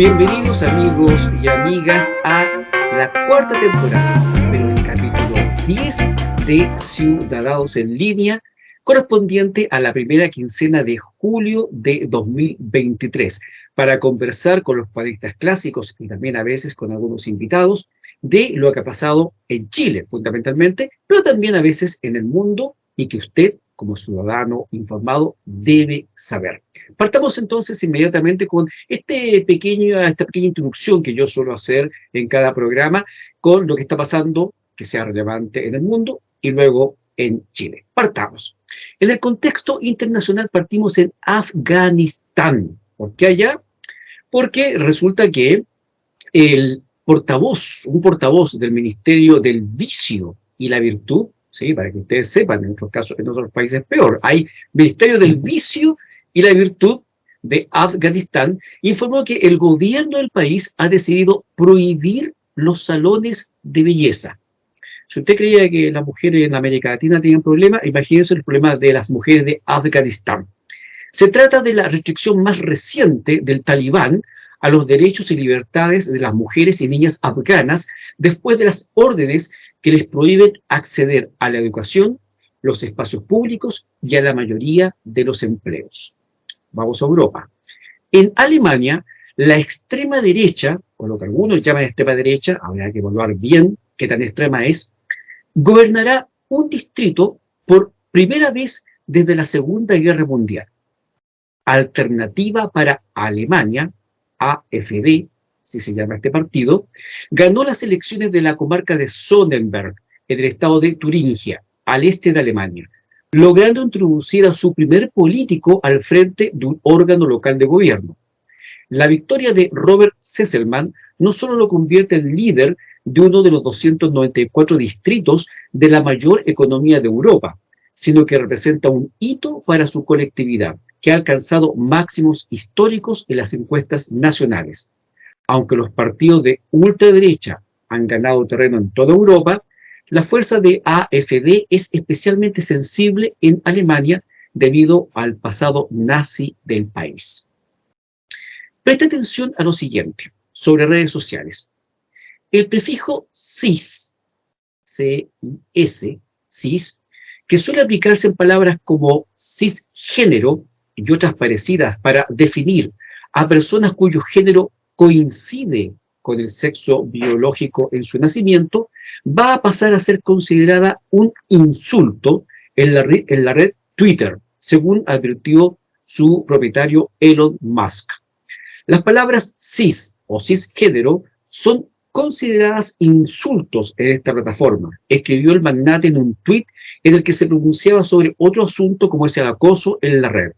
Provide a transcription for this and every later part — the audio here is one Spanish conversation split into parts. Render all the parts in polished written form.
Bienvenidos amigos y amigas a la cuarta temporada, pero el capítulo 10 de Ciudadanos en Línea, correspondiente a la primera quincena de julio de 2023, para conversar con los panelistas clásicos y también a veces con algunos invitados de lo que ha pasado en Chile, fundamentalmente, pero también a veces en el mundo y que usted, como ciudadano informado, debe saber. Partamos entonces inmediatamente con esta pequeña introducción que yo suelo hacer en cada programa con lo que está pasando, que sea relevante en el mundo y luego en Chile. Partamos. En el contexto internacional partimos en Afganistán. ¿Por qué allá? Porque resulta que un portavoz del Ministerio del Vicio y la Virtud, sí, para que ustedes sepan, en otros casos, en otros países peor, hay Ministerio del Vicio y la Virtud de Afganistán, informó que el gobierno del país ha decidido prohibir los salones de belleza. Si usted creía que las mujeres en América Latina tenían problemas, imagínense el problema de las mujeres de Afganistán. Se trata de la restricción más reciente del Talibán a los derechos y libertades de las mujeres y niñas afganas después de las órdenes que les prohíben acceder a la educación, los espacios públicos y a la mayoría de los empleos. Vamos a Europa. En Alemania, la extrema derecha, o lo que algunos llaman extrema derecha, habrá que evaluar bien qué tan extrema es, gobernará un distrito por primera vez desde la Segunda Guerra Mundial. Alternativa para Alemania, AfD, si se llama este partido, ganó las elecciones de la comarca de Sonnenberg, en el estado de Turingia, al este de Alemania, logrando introducir a su primer político al frente de un órgano local de gobierno. La victoria de Robert Sesselmann no solo lo convierte en líder de uno de los 294 distritos de la mayor economía de Europa, sino que representa un hito para su colectividad, que ha alcanzado máximos históricos en las encuestas nacionales. Aunque los partidos de ultraderecha han ganado terreno en toda Europa, la fuerza de AfD es especialmente sensible en Alemania debido al pasado nazi del país. Presta atención a lo siguiente, sobre redes sociales. El prefijo cis, C-I-S, cis, que suele aplicarse en palabras como cisgénero y otras parecidas para definir a personas cuyo género coincide con el sexo biológico en su nacimiento, va a pasar a ser considerada un insulto en la red Twitter, según advirtió su propietario Elon Musk. Las palabras cis o cisgénero son consideradas insultos en esta plataforma, escribió el magnate en un tuit en el que se pronunciaba sobre otro asunto como es el acoso en la red.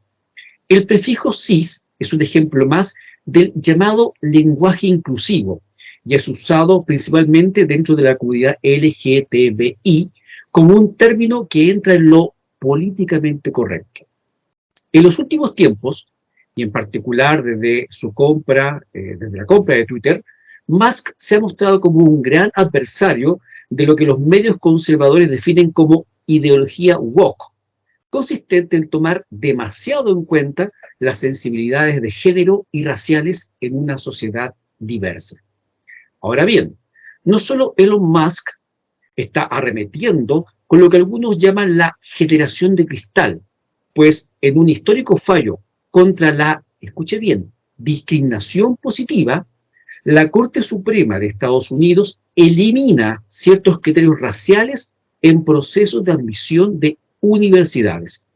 El prefijo cis es un ejemplo más del llamado lenguaje inclusivo y es usado principalmente dentro de la comunidad LGTBI como un término que entra en lo políticamente correcto. En los últimos tiempos, y en particular desde la compra de Twitter, Musk se ha mostrado como un gran adversario de lo que los medios conservadores definen como ideología woke, consistente en tomar demasiado en cuenta las sensibilidades de género y raciales en una sociedad diversa. Ahora bien, no solo Elon Musk está arremetiendo con lo que algunos llaman la generación de cristal, pues en un histórico fallo contra la, escuche bien, discriminación positiva, la Corte Suprema de Estados Unidos elimina ciertos criterios raciales en procesos de admisión de universidades.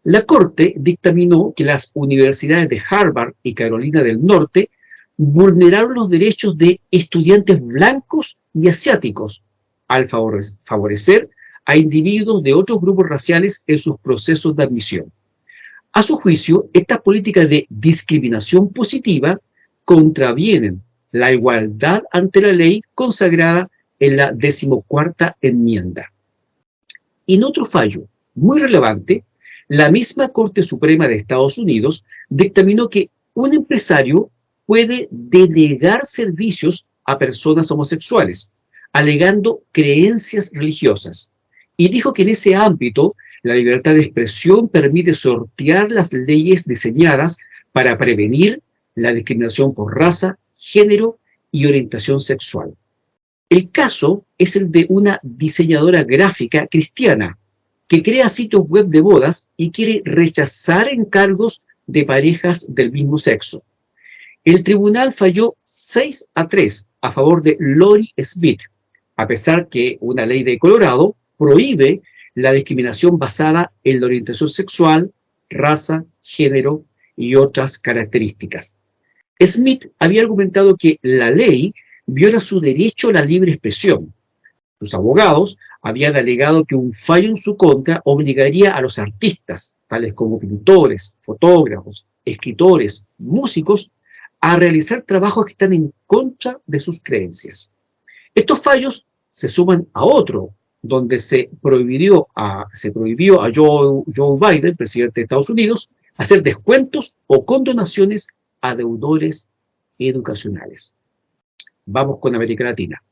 La Corte dictaminó que las universidades de Harvard y Carolina del Norte vulneraron los derechos de estudiantes blancos y asiáticos al favorecer a individuos de otros grupos raciales en sus procesos de admisión. A su juicio, estas políticas de discriminación positiva contravienen la igualdad ante la ley consagrada en la 14ª enmienda. En otro fallo muy relevante, la misma Corte Suprema de Estados Unidos dictaminó que un empresario puede denegar servicios a personas homosexuales, alegando creencias religiosas, y dijo que en ese ámbito la libertad de expresión permite sortear las leyes diseñadas para prevenir la discriminación por raza, género y orientación sexual. El caso es el de una diseñadora gráfica cristiana que crea sitios web de bodas y quiere rechazar encargos de parejas del mismo sexo. El tribunal falló 6-3 a favor de Lori Smith, a pesar que una ley de Colorado prohíbe la discriminación basada en la orientación sexual, raza, género y otras características. Smith había argumentado que la ley viola su derecho a la libre expresión. Sus abogados habían alegado que un fallo en su contra obligaría a los artistas, tales como pintores, fotógrafos, escritores, músicos, a realizar trabajos que están en contra de sus creencias. Estos fallos se suman a otro, donde se prohibió a Joe Biden, presidente de Estados Unidos, hacer descuentos o condonaciones a deudores educacionales. Vamos con América Latina.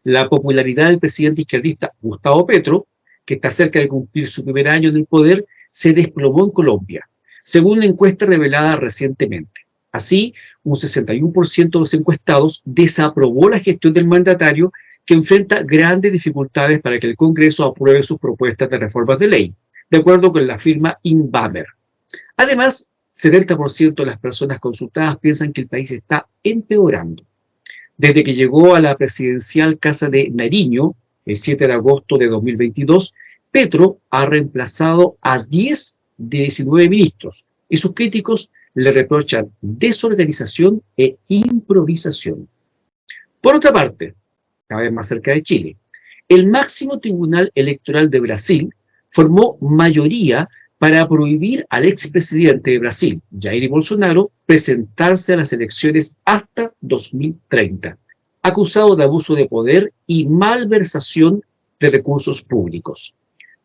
La popularidad del presidente izquierdista Gustavo Petro, que está cerca de cumplir su primer año en el poder, se desplomó en Colombia, según una encuesta revelada recientemente. Así, un 61% de los encuestados desaprobó la gestión del mandatario, que enfrenta grandes dificultades para que el Congreso apruebe sus propuestas de reformas de ley, de acuerdo con la firma Inbamer. Además, 70% de las personas consultadas piensan que el país está empeorando. Desde que llegó a la presidencial Casa de Nariño, el 7 de agosto de 2022, Petro ha reemplazado a 10 de 19 ministros y sus críticos le reprochan desorganización e improvisación. Por otra parte, cada vez más cerca de Chile, el máximo tribunal electoral de Brasil formó mayoría para prohibir al expresidente de Brasil, Jair Bolsonaro, presentarse a las elecciones hasta 2030, acusado de abuso de poder y malversación de recursos públicos.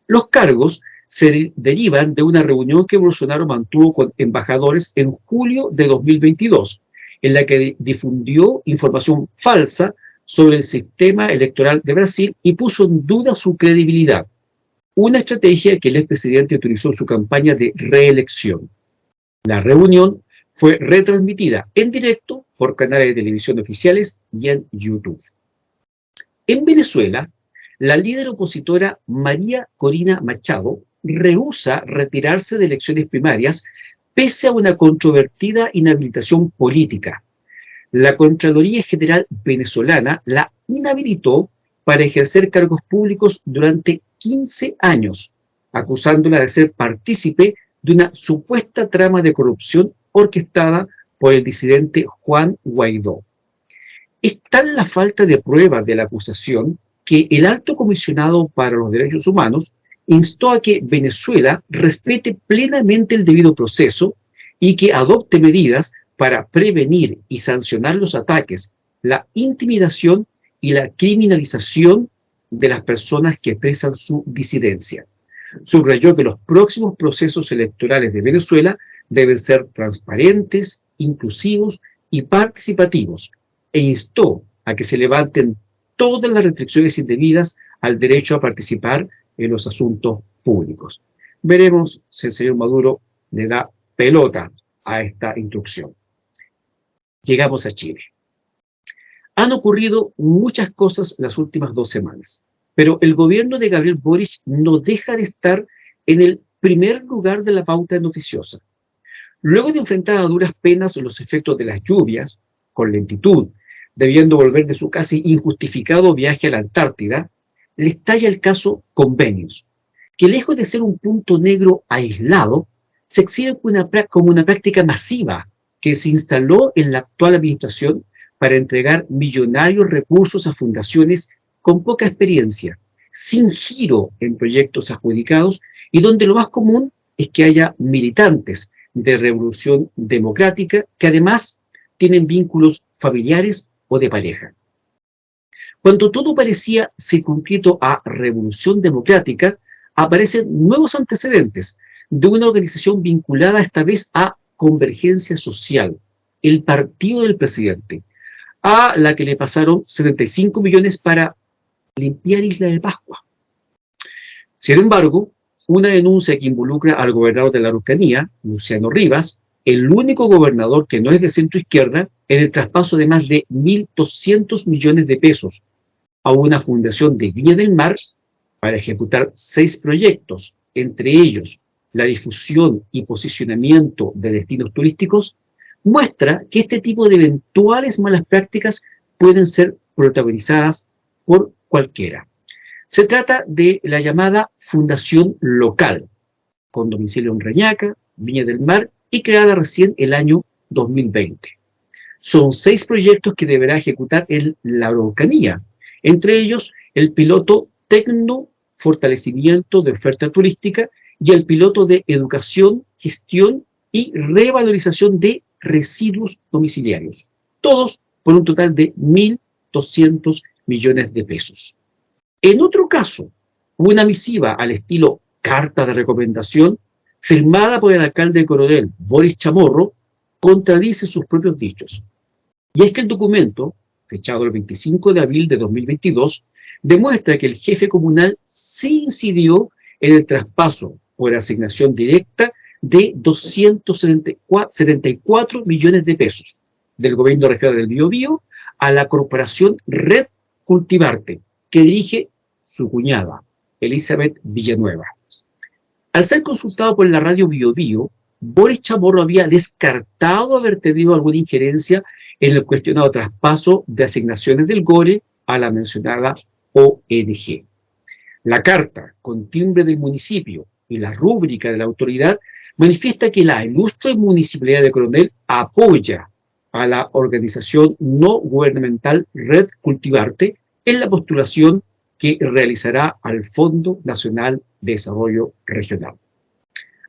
Los cargos se derivan de una reunión que Bolsonaro mantuvo con embajadores en julio de 2022, en la que difundió información falsa sobre el sistema electoral de Brasil y puso en duda su credibilidad, una estrategia que el expresidente utilizó en su campaña de reelección. La reunión fue retransmitida en directo por canales de televisión oficiales y en YouTube. En Venezuela, la líder opositora María Corina Machado rehúsa retirarse de elecciones primarias pese a una controvertida inhabilitación política. La Contraloría General venezolana la inhabilitó para ejercer cargos públicos durante 15 años, acusándola de ser partícipe de una supuesta trama de corrupción orquestada por el disidente Juan Guaidó. Es tal la falta de pruebas de la acusación que el Alto Comisionado para los Derechos Humanos instó a que Venezuela respete plenamente el debido proceso y que adopte medidas para prevenir y sancionar los ataques, la intimidación y la criminalización de las personas que expresan su disidencia. Subrayó que los próximos procesos electorales de Venezuela deben ser transparentes, inclusivos y participativos, e instó a que se levanten todas las restricciones indebidas al derecho a participar en los asuntos públicos. Veremos si el señor Maduro le da pelota a esta instrucción. Llegamos a Chile. Han ocurrido muchas cosas las últimas 2 semanas, pero el gobierno de Gabriel Boric no deja de estar en el primer lugar de la pauta noticiosa. Luego de enfrentar a duras penas los efectos de las lluvias, con lentitud, debiendo volver de su casi injustificado viaje a la Antártida, le estalla el caso Convenios, que lejos de ser un punto negro aislado, se exhibe como una práctica masiva que se instaló en la actual administración para entregar millonarios recursos a fundaciones con poca experiencia, sin giro en proyectos adjudicados y donde lo más común es que haya militantes de Revolución Democrática que además tienen vínculos familiares o de pareja. Cuando todo parecía circunscrito a Revolución Democrática, aparecen nuevos antecedentes de una organización vinculada esta vez a Convergencia Social, el partido del presidente, a la que le pasaron 75 millones para limpiar Isla de Pascua. Sin embargo, una denuncia que involucra al gobernador de la Araucanía, Luciano Rivas, el único gobernador que no es de centro izquierda en el traspaso de más de 1.200 millones de pesos a una fundación de Viña del Mar para ejecutar 6 proyectos, entre ellos la difusión y posicionamiento de destinos turísticos, muestra que este tipo de eventuales malas prácticas pueden ser protagonizadas por cualquiera. Se trata de la llamada Fundación Local, con domicilio en Reñaca, Viña del Mar, y creada recién el año 2020. Son 6 proyectos que deberá ejecutar la Araucanía, entre ellos el piloto Tecno Fortalecimiento de Oferta Turística y el piloto de Educación, Gestión y Revalorización de Residuos Domiciliarios, todos por un total de 1.200 millones de pesos. En otro caso, una misiva al estilo carta de recomendación, firmada por el alcalde de Coronel, Boris Chamorro, contradice sus propios dichos. Y es que el documento, fechado el 25 de abril de 2022, demuestra que el jefe comunal sí incidió en el traspaso por asignación directa de 274 millones de pesos del gobierno regional del Biobío a la corporación Red Cultivarte, que dirige su cuñada, Elizabeth Villanueva. Al ser consultado por la radio Biobío, Boris Chamorro había descartado haber tenido alguna injerencia en el cuestionado traspaso de asignaciones del GORE a la mencionada ONG. La carta con timbre del municipio y la rúbrica de la autoridad manifiesta que la ilustre Municipalidad de Coronel apoya a la organización no gubernamental Red Cultivarte en la postulación que realizará al Fondo Nacional de Desarrollo Regional.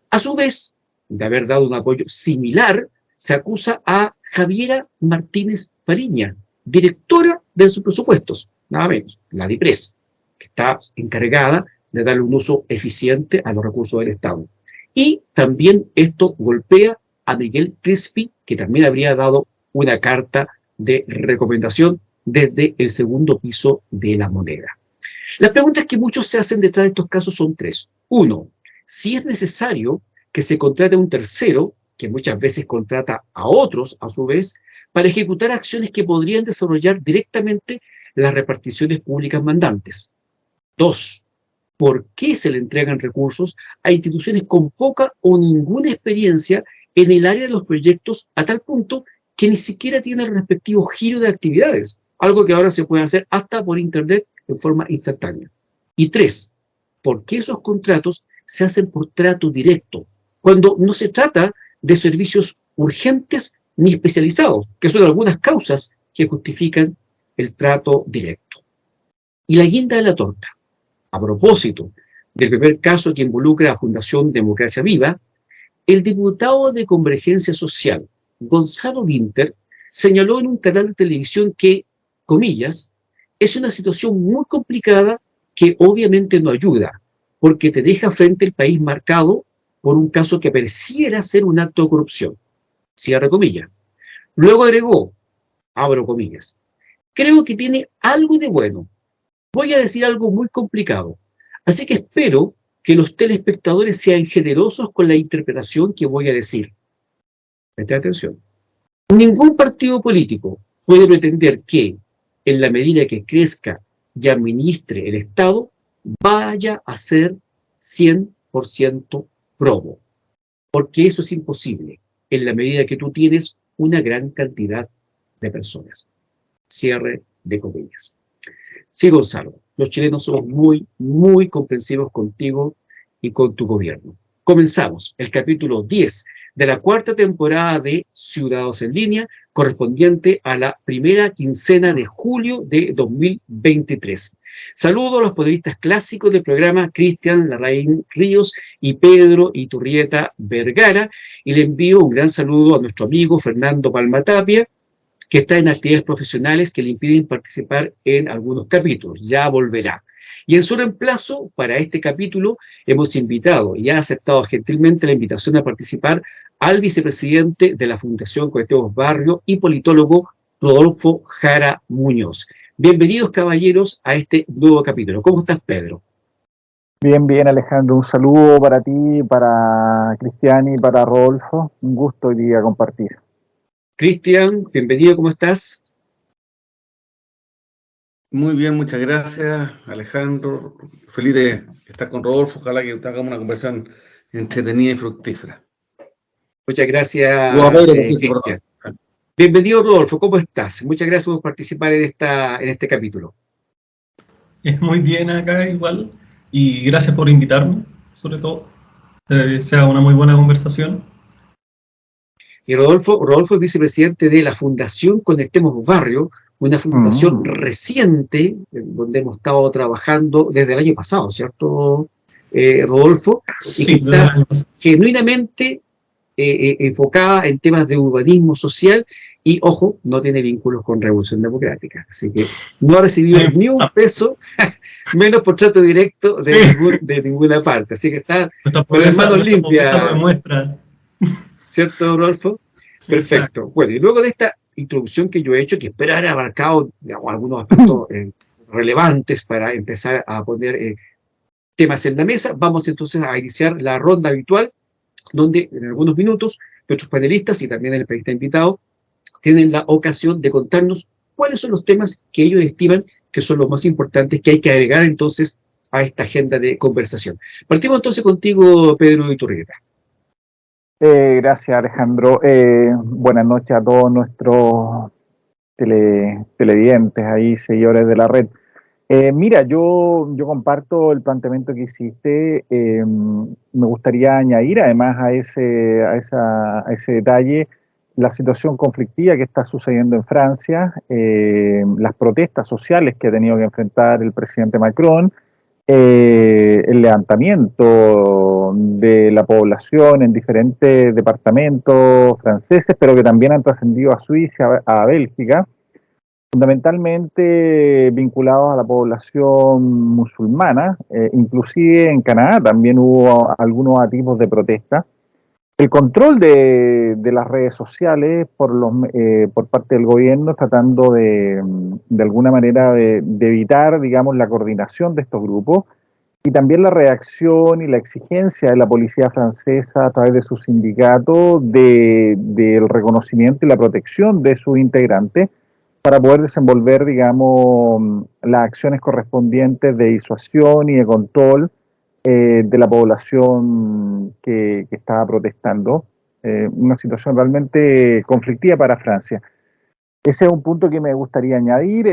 A su vez, de haber dado un apoyo similar, se acusa a Javiera Martínez Fariña, directora de sus presupuestos, nada menos, la DIPRES, que está encargada de darle un uso eficiente a los recursos del Estado. Y también esto golpea a Miguel Crispi, que también habría dado una carta de recomendación desde el segundo piso de La Moneda. Las preguntas que muchos se hacen detrás de estos casos son 3. 1. Si es necesario que se contrate a un tercero, que muchas veces contrata a otros, a su vez, para ejecutar acciones que podrían desarrollar directamente las reparticiones públicas mandantes. 2. ¿Por qué se le entregan recursos a instituciones con poca o ninguna experiencia en el área de los proyectos a tal punto que ni siquiera tienen el respectivo giro de actividades? Algo que ahora se puede hacer hasta por internet en forma instantánea. Y 3. ¿Por qué esos contratos se hacen por trato directo, cuando no se trata de servicios urgentes ni especializados, que son algunas causas que justifican el trato directo? Y la guinda de la torta, a propósito del primer caso que involucra a Fundación Democracia Viva, el diputado de Convergencia Social, Gonzalo Winter, señaló en un canal de televisión que, comillas, es una situación muy complicada que obviamente no ayuda, porque te deja frente al país marcado por un caso que pareciera ser un acto de corrupción. Cierra comillas. Luego agregó, abro comillas, creo que tiene algo de bueno. Voy a decir algo muy complicado, así que espero que los telespectadores sean generosos con la interpretación que voy a decir. Presta atención. Ningún partido político puede pretender que, en la medida que crezca y administre el Estado, vaya a ser 100% probo. Porque eso es imposible, en la medida que tú tienes una gran cantidad de personas. Cierre de comillas. Sí, Gonzalo, los chilenos somos muy, muy comprensivos contigo y con tu gobierno. Comenzamos el capítulo 10 de la 4ª temporada de Ciudadanos en Línea, correspondiente a la primera quincena de julio de 2023. Saludo a los periodistas clásicos del programa, Cristian Larraín Ríos y Pedro Iturrieta Vergara, y le envío un gran saludo a nuestro amigo Fernando Palma Tapia, que está en actividades profesionales que le impiden participar en algunos capítulos. Ya volverá. Y en su reemplazo, para este capítulo, hemos invitado y ha aceptado gentilmente la invitación a participar al vicepresidente de la Fundación Cuauhtémoc Barrio y politólogo Rodolfo Jara Muñoz. Bienvenidos, caballeros, a este nuevo capítulo. ¿Cómo estás, Pedro? Bien, bien, Alejandro, un saludo para ti, para Cristiani, para Rodolfo. Un gusto hoy día compartir. Cristian, bienvenido, ¿cómo estás? Muy bien, muchas gracias, Alejandro. Feliz de estar con Rodolfo. Ojalá que tengamos una conversación entretenida y fructífera. Muchas Pedro, gracias, por cierto, Cristian. perdón. Bienvenido, Rodolfo, ¿cómo estás? Muchas gracias por participar en este capítulo. Muy bien acá igual y gracias por invitarme, sobre todo. Sea una muy buena conversación. Y Rodolfo es vicepresidente de la Fundación Conectemos Barrio, una fundación reciente, donde hemos estado trabajando desde el año pasado, ¿cierto, Rodolfo? Y que Sí, desde el está año pasado. genuinamente enfocada en temas de urbanismo social y, ojo, no tiene vínculos con Revolución Democrática. Así que no ha recibido ni un peso, menos por trato directo de ninguna parte. Así que está con las manos limpias. Lo demuestra. ¿Cierto, Rodolfo? Perfecto. Exacto. Bueno, y luego de esta introducción que yo he hecho, que espero haber abarcado, digamos, algunos aspectos relevantes para empezar a poner temas en la mesa, vamos entonces a iniciar la ronda habitual, donde en algunos minutos nuestros panelistas y también el periodista invitado tienen la ocasión de contarnos cuáles son los temas que ellos estiman que son los más importantes que hay que agregar entonces a esta agenda de conversación. Partimos entonces contigo, Pedro Iturrieta. Gracias, Alejandro. Buenas noches a todos nuestros televidentes ahí, seguidores de la red. Mira, yo comparto el planteamiento que hiciste. Me gustaría añadir, además, a ese detalle, la situación conflictiva que está sucediendo en Francia, las protestas sociales que ha tenido que enfrentar el presidente Macron, el levantamiento de la población en diferentes departamentos franceses, pero que también han trascendido a Suiza, a Bélgica, fundamentalmente vinculados a la población musulmana. Inclusive en Canadá también hubo algunos atisbos de protesta. El control de las redes sociales por parte del gobierno, tratando de alguna manera de evitar, digamos, la coordinación de estos grupos, y también la reacción y la exigencia de la policía francesa a través de sus sindicatos del reconocimiento y la protección de sus integrantes para poder desenvolver, digamos, las acciones correspondientes de disuasión y de control de la población que estaba protestando. Una situación realmente conflictiva para Francia. Ese es un punto que me gustaría añadir.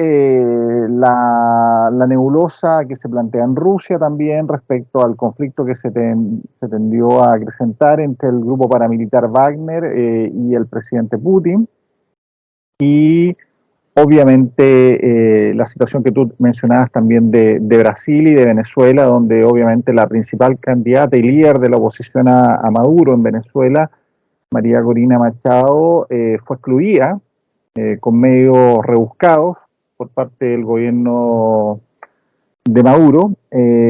La nebulosa que se plantea en Rusia también respecto al conflicto que se tendió a acrecentar entre el grupo paramilitar Wagner y el presidente Putin. Y obviamente la situación que tú mencionabas también de Brasil y de Venezuela, donde obviamente la principal candidata y líder de la oposición a Maduro en Venezuela, María Corina Machado, fue excluida con medios rebuscados por parte del gobierno de Maduro,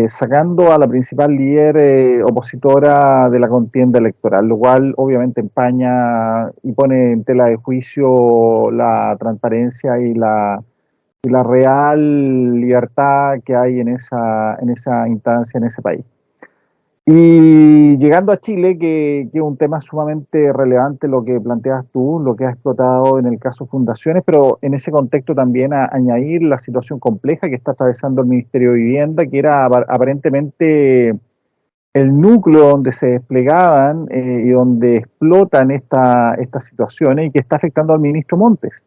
sacando a la principal líder opositora de la contienda electoral, lo cual obviamente empaña y pone en tela de juicio la transparencia y la real libertad que hay en esa instancia, en ese país. Y llegando a Chile, que es un tema sumamente relevante lo que planteas tú, lo que has explotado en el caso Fundaciones, pero en ese contexto también añadir la situación compleja que está atravesando el Ministerio de Vivienda, que era aparentemente el núcleo donde se desplegaban y donde explotan estas situaciones y que está afectando al ministro Montes,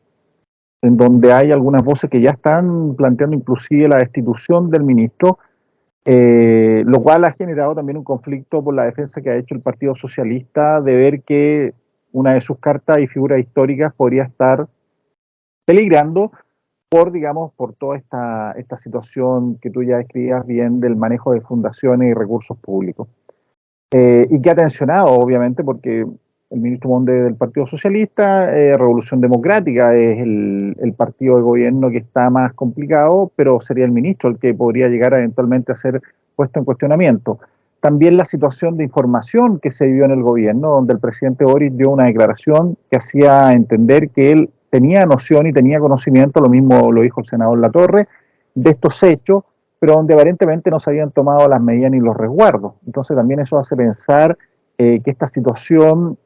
en donde hay algunas voces que ya están planteando inclusive la destitución del ministro. Lo cual ha generado también un conflicto por la defensa que ha hecho el Partido Socialista de ver que una de sus cartas y figuras históricas podría estar peligrando digamos, por toda esta situación que tú ya describías bien del manejo de fundaciones y recursos públicos. Y que ha tensionado, obviamente, porque el ministro Monde del Partido Socialista, Revolución Democrática es el partido de gobierno que está más complicado, pero sería el ministro el que podría llegar a eventualmente a ser puesto en cuestionamiento. También la situación de información que se vivió en el gobierno, donde el presidente Boric dio una declaración que hacía entender que él tenía noción y tenía conocimiento, lo mismo lo dijo el senador Latorre, de estos hechos, pero donde aparentemente no se habían tomado las medidas ni los resguardos. Entonces también eso hace pensar que esta situación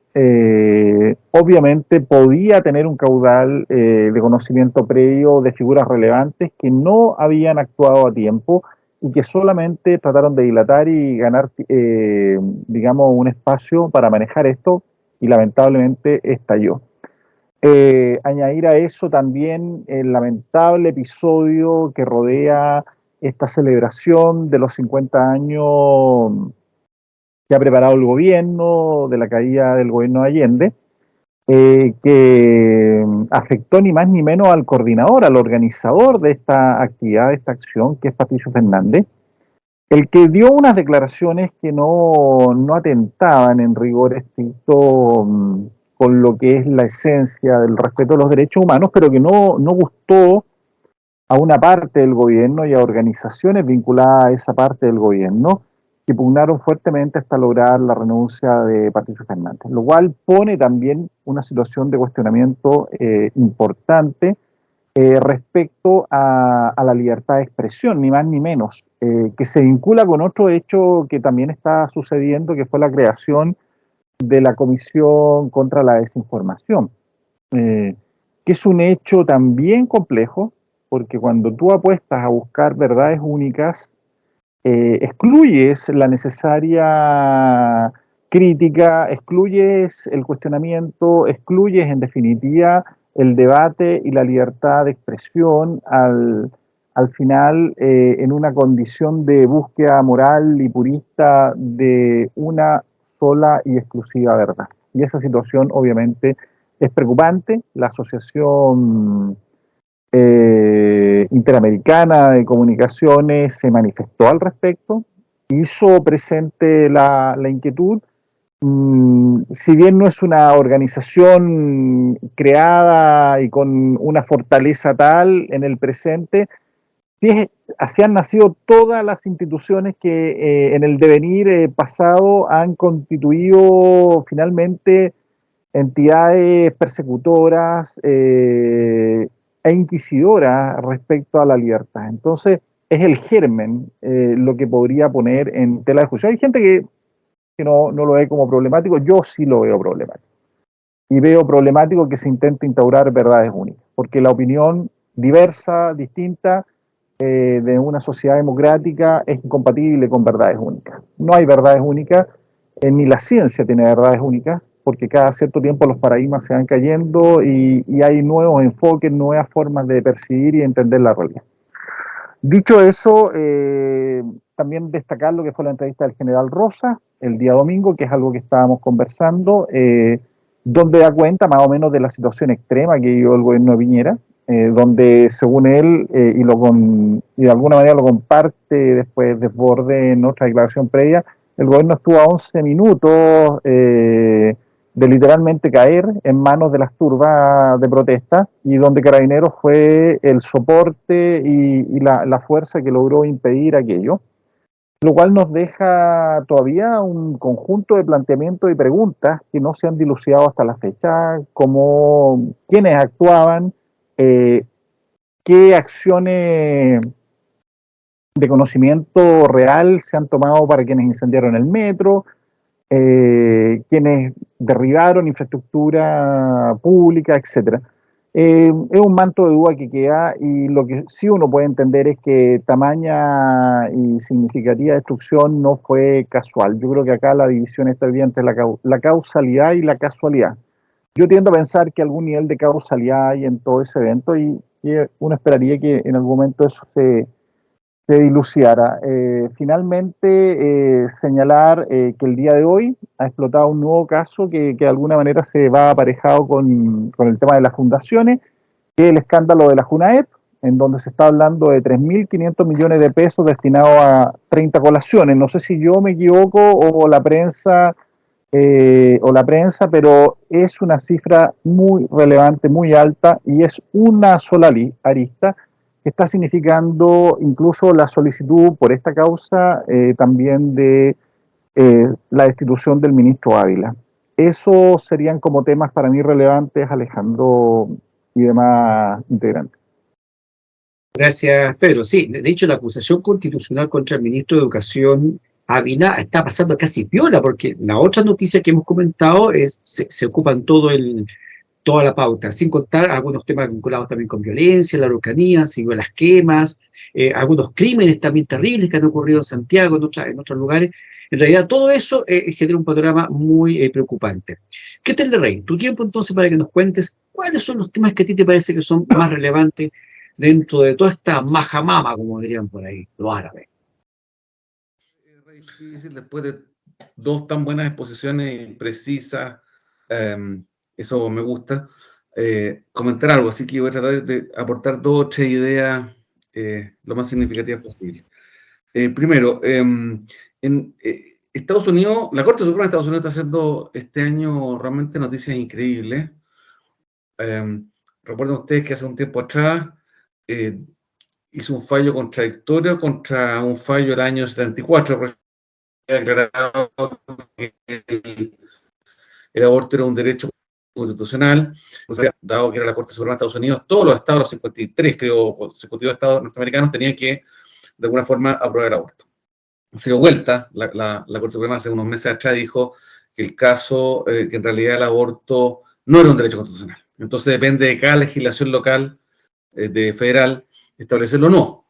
obviamente podía tener un caudal de conocimiento previo de figuras relevantes que no habían actuado a tiempo y que solamente trataron de dilatar y ganar, digamos, un espacio para manejar esto, y lamentablemente estalló. Añadir a eso también el lamentable episodio que rodea esta celebración de los 50 años que ha preparado el gobierno, de la caída del gobierno de Allende, que afectó ni más ni menos al coordinador, al organizador de esta actividad, de esta acción, que es Patricio Fernández, el que dio unas declaraciones que no atentaban en rigor estricto con lo que es la esencia del respeto a los derechos humanos, pero que no gustó a una parte del gobierno y a organizaciones vinculadas a esa parte del gobierno, que pugnaron fuertemente hasta lograr la renuncia de Patricio Fernández, lo cual pone también una situación de cuestionamiento importante respecto a la libertad de expresión, ni más ni menos, que se vincula con otro hecho que también está sucediendo, que fue la creación de la Comisión contra la Desinformación, que es un hecho también complejo, porque cuando tú apuestas a buscar verdades únicas, excluyes la necesaria crítica, excluyes el cuestionamiento, excluyes en definitiva el debate y la libertad de expresión al final en una condición de búsqueda moral y purista de una sola y exclusiva verdad. Y esa situación obviamente es preocupante. La Asociación Interamericana de Comunicaciones se manifestó al respecto, hizo presente la inquietud. Si bien no es una organización creada y con una fortaleza tal en el presente, sí, así han nacido todas las instituciones que en el devenir pasado han constituido finalmente entidades persecutoras e inquisidoras respecto a la libertad. Entonces, es el germen lo que podría poner en tela de juicio. Hay gente que no lo ve como problemático, yo sí lo veo problemático. Y veo problemático que se intente instaurar verdades únicas, porque la opinión diversa, distinta, de una sociedad democrática es incompatible con verdades únicas. No hay verdades únicas, ni la ciencia tiene verdades únicas, porque cada cierto tiempo los paradigmas se van cayendo y hay nuevos enfoques, nuevas formas de percibir y entender la realidad. Dicho eso, también destacar lo que fue la entrevista del general Rosa el día domingo, que es algo que estábamos conversando, donde da cuenta más o menos de la situación extrema que vivió el gobierno de Piñera, donde según él, y de alguna manera lo comparte después desborde en otra declaración previa, el gobierno estuvo a 11 minutos de literalmente caer en manos de las turbas de protesta, y donde Carabineros fue el soporte y la fuerza que logró impedir aquello, lo cual nos deja todavía un conjunto de planteamientos y preguntas que no se han dilucidado hasta la fecha, como quiénes actuaban, qué acciones de conocimiento real se han tomado para quienes incendiaron el metro, quienes derribaron infraestructura pública, etc. Es un manto de duda que queda, y lo que sí uno puede entender es que tamaña y significativa destrucción no fue casual. Yo creo que acá la división está bien entre la causalidad y la casualidad. Yo tiendo a pensar que algún nivel de causalidad hay en todo ese evento, y uno esperaría que en algún momento eso se dilucidara. Finalmente, señalar que el día de hoy ha explotado un nuevo caso que de alguna manera se va aparejado con el tema de las fundaciones, que es el escándalo de la JUNAEP, en donde se está hablando de 3.500 millones de pesos destinados a 30 colaciones. No sé si yo me equivoco o la prensa, pero es una cifra muy relevante, muy alta, y es una sola arista que está significando incluso la solicitud por esta causa también de la destitución del ministro Ávila. Esos serían como temas para mí relevantes, Alejandro y demás integrantes. Gracias, Pedro. Sí, de hecho, la acusación constitucional contra el ministro de Educación, Ávila, está pasando casi piola, porque la otra noticia que hemos comentado se ocupan toda la pauta, sin contar algunos temas vinculados también con violencia, la Araucanía, siguió las quemas, algunos crímenes también terribles que han ocurrido en Santiago, en otros lugares. En realidad, todo eso genera un panorama muy preocupante. ¿Qué tal, de Rey? Tu tiempo entonces para que nos cuentes cuáles son los temas que a ti te parece que son más relevantes dentro de toda esta majamama, como dirían por ahí, los árabes. Es difícil después de dos tan buenas exposiciones precisas, eso me gusta, comentar algo, así que voy a tratar de aportar dos o tres ideas lo más significativas posible. Primero, en Estados Unidos, la Corte Suprema de Estados Unidos está haciendo este año realmente noticias increíbles. Recuerden ustedes que hace un tiempo atrás hizo un fallo contradictorio contra un fallo del año 74, porque declarado que el aborto era un derecho constitucional, o sea, dado que era la Corte Suprema de Estados Unidos, todos los estados, los 53, creo, 52 estados norteamericanos tenían que, de alguna forma, aprobar el aborto. Se dio vuelta, la Corte Suprema hace unos meses atrás dijo que el caso, que en realidad el aborto no era un derecho constitucional. Entonces depende de cada legislación local, de federal, establecerlo o no.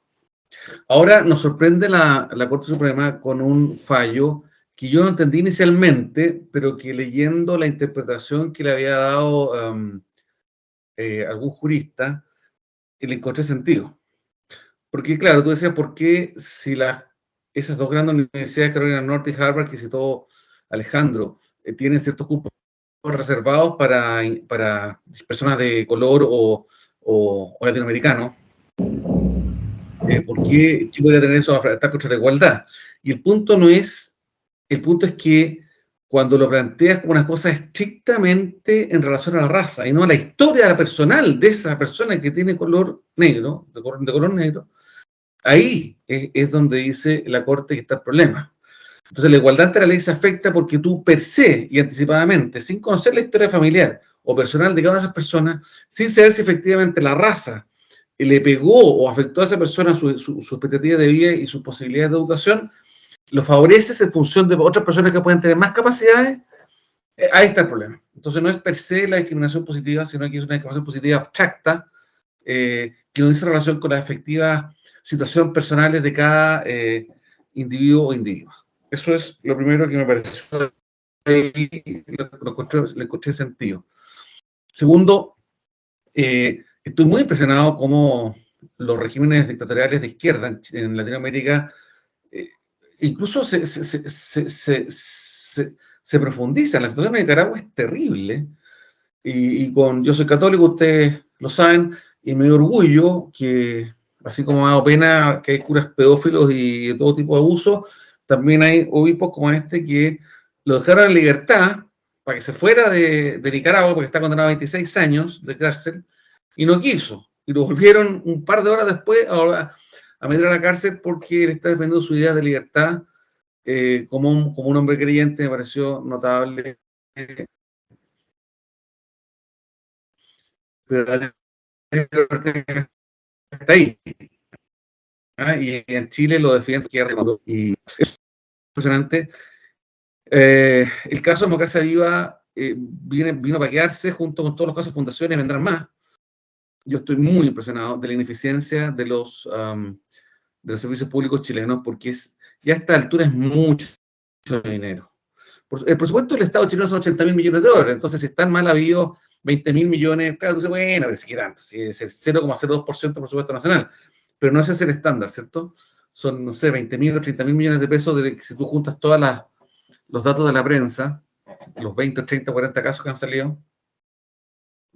Ahora nos sorprende la Corte Suprema con un fallo que yo no entendí inicialmente, pero que leyendo la interpretación que le había dado algún jurista, le encontré sentido. Porque claro, tú decías, ¿por qué si esas dos grandes universidades, Carolina del Norte y Harvard, que citó Alejandro, tienen ciertos cupos reservados para personas de color o latinoamericanos? ¿Por qué podría tener eso a estar contra la igualdad? Y el punto es que cuando lo planteas como una cosa estrictamente en relación a la raza y no a la historia personal de esa persona que tiene color negro, de color negro, ahí es donde dice la Corte que está el problema. Entonces la igualdad ante la ley se afecta porque tú per se y anticipadamente, sin conocer la historia familiar o personal de cada una de esas personas, sin saber si efectivamente la raza le pegó o afectó a esa persona su expectativa de vida y sus posibilidades de educación, lo favoreces en función de otras personas que pueden tener más capacidades, ahí está el problema. Entonces no es per se la discriminación positiva, sino que es una discriminación positiva abstracta, que no dice relación con las efectivas situaciones personales de cada individuo o individua. Eso es lo primero que me pareció, le encontré sentido. Segundo, estoy muy impresionado cómo los regímenes dictatoriales de izquierda en Latinoamérica incluso se profundizan. La situación de Nicaragua es terrible. Yo soy católico, ustedes lo saben, y me orgullo que, así como me ha dado pena que hay curas pedófilos y de todo tipo de abusos, también hay obispos como este que lo dejaron en libertad para que se fuera de Nicaragua, porque está condenado a 26 años de cárcel, y no quiso. Y lo volvieron un par de horas después a meter a la cárcel porque él está defendiendo su idea de libertad como un hombre creyente. Me pareció notable. Pero está ahí. Y en Chile lo defienden y es impresionante. El caso de Democracia Viva vino para quedarse junto con todos los casos de fundaciones, vendrán más. Yo estoy muy impresionado de la ineficiencia de los servicios públicos chilenos, porque ya a esta altura es mucho dinero. El presupuesto del Estado chileno son 80.000 millones de dólares, entonces si están mal habido 20.000 millones, claro, entonces bueno, es que tanto, si es el 0,02% del presupuesto nacional, pero no ese es el estándar, ¿cierto? Son, no sé, 20.000 o 30.000 millones de pesos, si tú juntas todos los datos de la prensa, los 20, 30, 40 casos que han salido,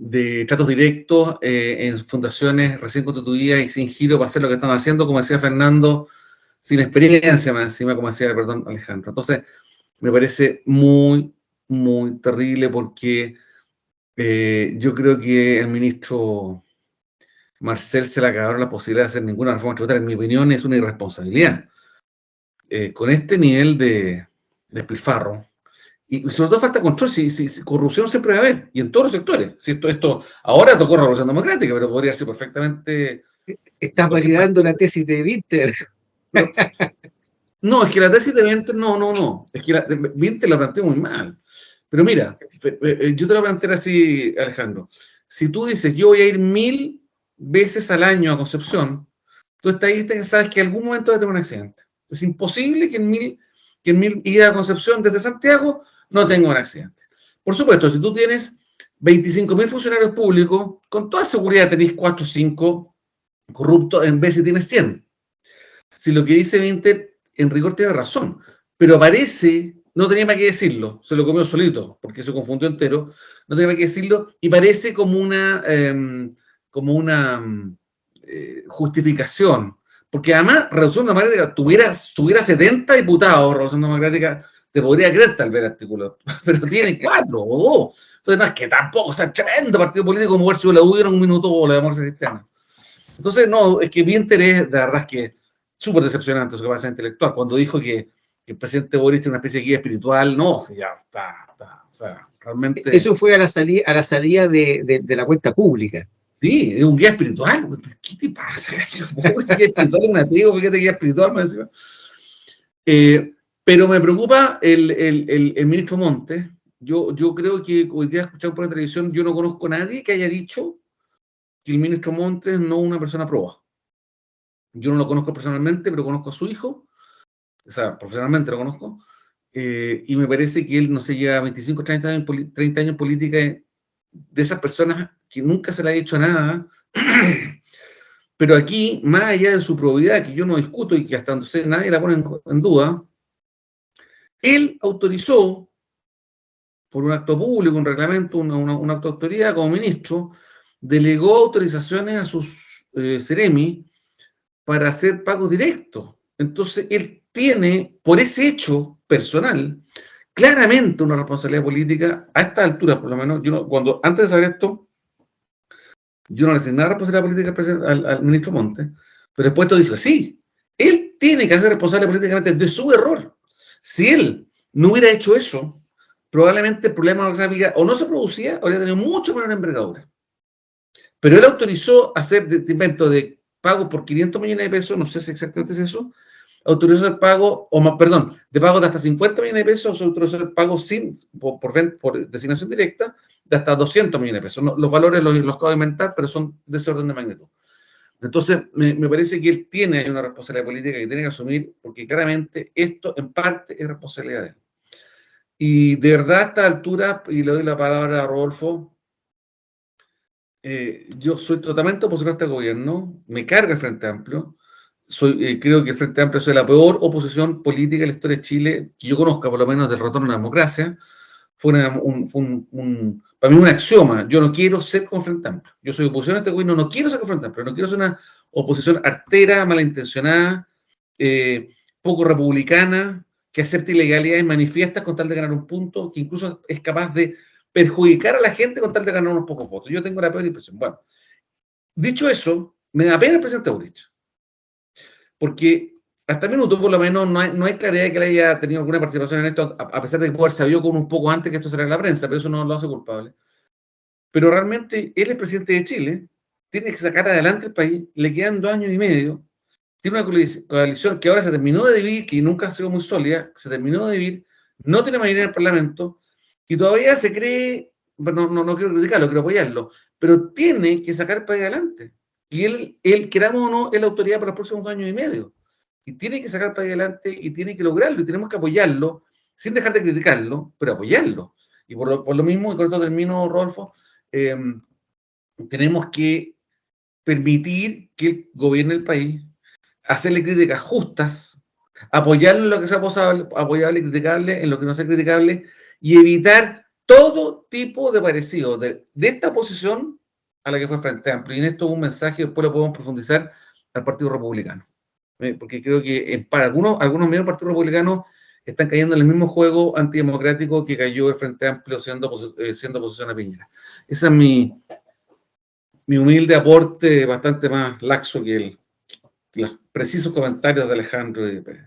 de tratos directos en fundaciones recién constituidas y sin giro para hacer lo que están haciendo, como decía Fernando, sin experiencia más encima, como decía, perdón, Alejandro. Entonces, me parece muy, muy terrible porque yo creo que el ministro Marcel se le acabaron la posibilidad de hacer ninguna reforma tributaria. En mi opinión, es una irresponsabilidad. Con este nivel de despilfarro, y sobre todo falta control, si corrupción siempre va a haber, y en todos los sectores. Si esto ahora tocó Revolución Democrática, pero podría ser perfectamente Estás validando la tesis de Winter. No, es que la tesis de Winter, no. Es que Winter la planteó muy mal. Pero mira, yo te lo planteé así, Alejandro. Si tú dices, yo voy a ir 1000 veces al año a Concepción, tú estadísticamente sabes que en algún momento va a tener un accidente. Es imposible que en 1000 idas a Concepción desde Santiago no tenga un accidente. Por supuesto, si tú tienes 25.000 funcionarios públicos, con toda seguridad tenéis 4 o 5 corruptos en vez de tienes 100. Si lo que dice Winter, en rigor tiene razón, pero parece, no tenía más que decirlo, se lo comió solito, porque se confundió entero, no tenía más que decirlo, y parece como una justificación, porque además, Revolución Democrática, tuviera 70 diputados, Revolución Democrática, te podría creer tal vez el artículo, pero tiene 4 o 2. Entonces, no es que tampoco sea tremendo partido político como ver si la hubiera en un minuto o la democracia cristiana. Entonces, no, es que mi interés, de verdad es que súper decepcionante su capacidad intelectual. Cuando dijo que el presidente Boric es una especie de guía espiritual, no, o sea, ya está, o sea, realmente... Eso fue a la salida de la cuenta pública. Sí, es un guía espiritual. ¿Qué te pasa? Ese guía espiritual es un ateo, fíjate guía espiritual, me decía. Pero me preocupa el ministro Montes. Yo creo que hoy día escuchado por la televisión, yo no conozco a nadie que haya dicho que el ministro Montes no es una persona proba. Yo no lo conozco personalmente, pero conozco a su hijo, o sea, profesionalmente lo conozco, y me parece que él, no sé, lleva 25, 30 años en política, de esas personas que nunca se le ha dicho nada, pero aquí, más allá de su probidad, que yo no discuto y que hasta donde sé nadie la pone en duda, él autorizó, por un acto público, un reglamento, una acto de autoridad como ministro, delegó autorizaciones a sus seremi para hacer pagos directos. Entonces, él tiene, por ese hecho personal, claramente una responsabilidad política, a esta altura, por lo menos, antes de saber esto, yo no le asignaba responsabilidad política al ministro Montes, pero después dijo, sí, él tiene que ser responsable políticamente de su error. Si él no hubiera hecho eso, probablemente el problema de la Organización o no se producía, habría tenido mucho menor envergadura. Pero él autorizó hacer de invento de pagos por 500 millones de pesos, no sé si exactamente es eso, autorizó el pago, de pagos de hasta 50 millones de pesos, autorizó el pago por designación directa de hasta 200 millones de pesos. No, los valores los acabo de inventar, pero son de ese orden de magnitud. Entonces, me parece que él tiene una responsabilidad política que tiene que asumir, porque claramente esto en parte es responsabilidad de él. Y de verdad a esta altura, y le doy la palabra a Rodolfo, yo soy totalmente opositor a este gobierno, me carga el Frente Amplio, creo que el Frente Amplio es la peor oposición política de la historia de Chile, que yo conozca por lo menos del retorno a la democracia. Fue para mí un axioma, yo no quiero ser con Frente Amplio, yo soy oposición a este gobierno, no quiero ser con Frente Amplio, no quiero ser una oposición artera, malintencionada, poco republicana, que acepte ilegalidades manifiestas con tal de ganar un punto, que incluso es capaz de perjudicar a la gente con tal de ganar unos pocos votos. Yo tengo la peor impresión. Bueno, dicho eso, me da pena el presidente Boric, porque hasta el minuto, por lo menos, no hay claridad de que él haya tenido alguna participación en esto, a pesar de que pudo haber sabido con un poco antes que esto saliera en la prensa, pero eso no lo hace culpable. Pero realmente, él es presidente de Chile, tiene que sacar adelante el país, le quedan 2 años y medio, tiene una coalición que ahora se terminó de dividir, que nunca ha sido muy sólida, se terminó de dividir, no tiene mayoría en el Parlamento, y todavía se cree, no quiero criticarlo, quiero apoyarlo, pero tiene que sacar el país adelante. Y él, queramos o no, es la autoridad para los próximos 2 años y medio. Y tiene que sacar el país adelante y tiene que lograrlo. Y tenemos que apoyarlo, sin dejar de criticarlo, pero apoyarlo. Y por lo mismo, y con esto termino, Rodolfo, tenemos que permitir que él gobierne el país, hacerle críticas justas, apoyarlo en lo que sea posible, apoyarle y criticarle en lo que no sea criticable, y evitar todo tipo de parecido de esta posición a la que fue Frente Amplio. Y en esto un mensaje, después lo podemos profundizar, al Partido Republicano. Porque creo que para algunos miembros del Partido Republicano están cayendo en el mismo juego antidemocrático que cayó el Frente Amplio siendo oposición a Piñera. Ese es mi humilde aporte, bastante más laxo que los precisos comentarios de Alejandro y de Pérez.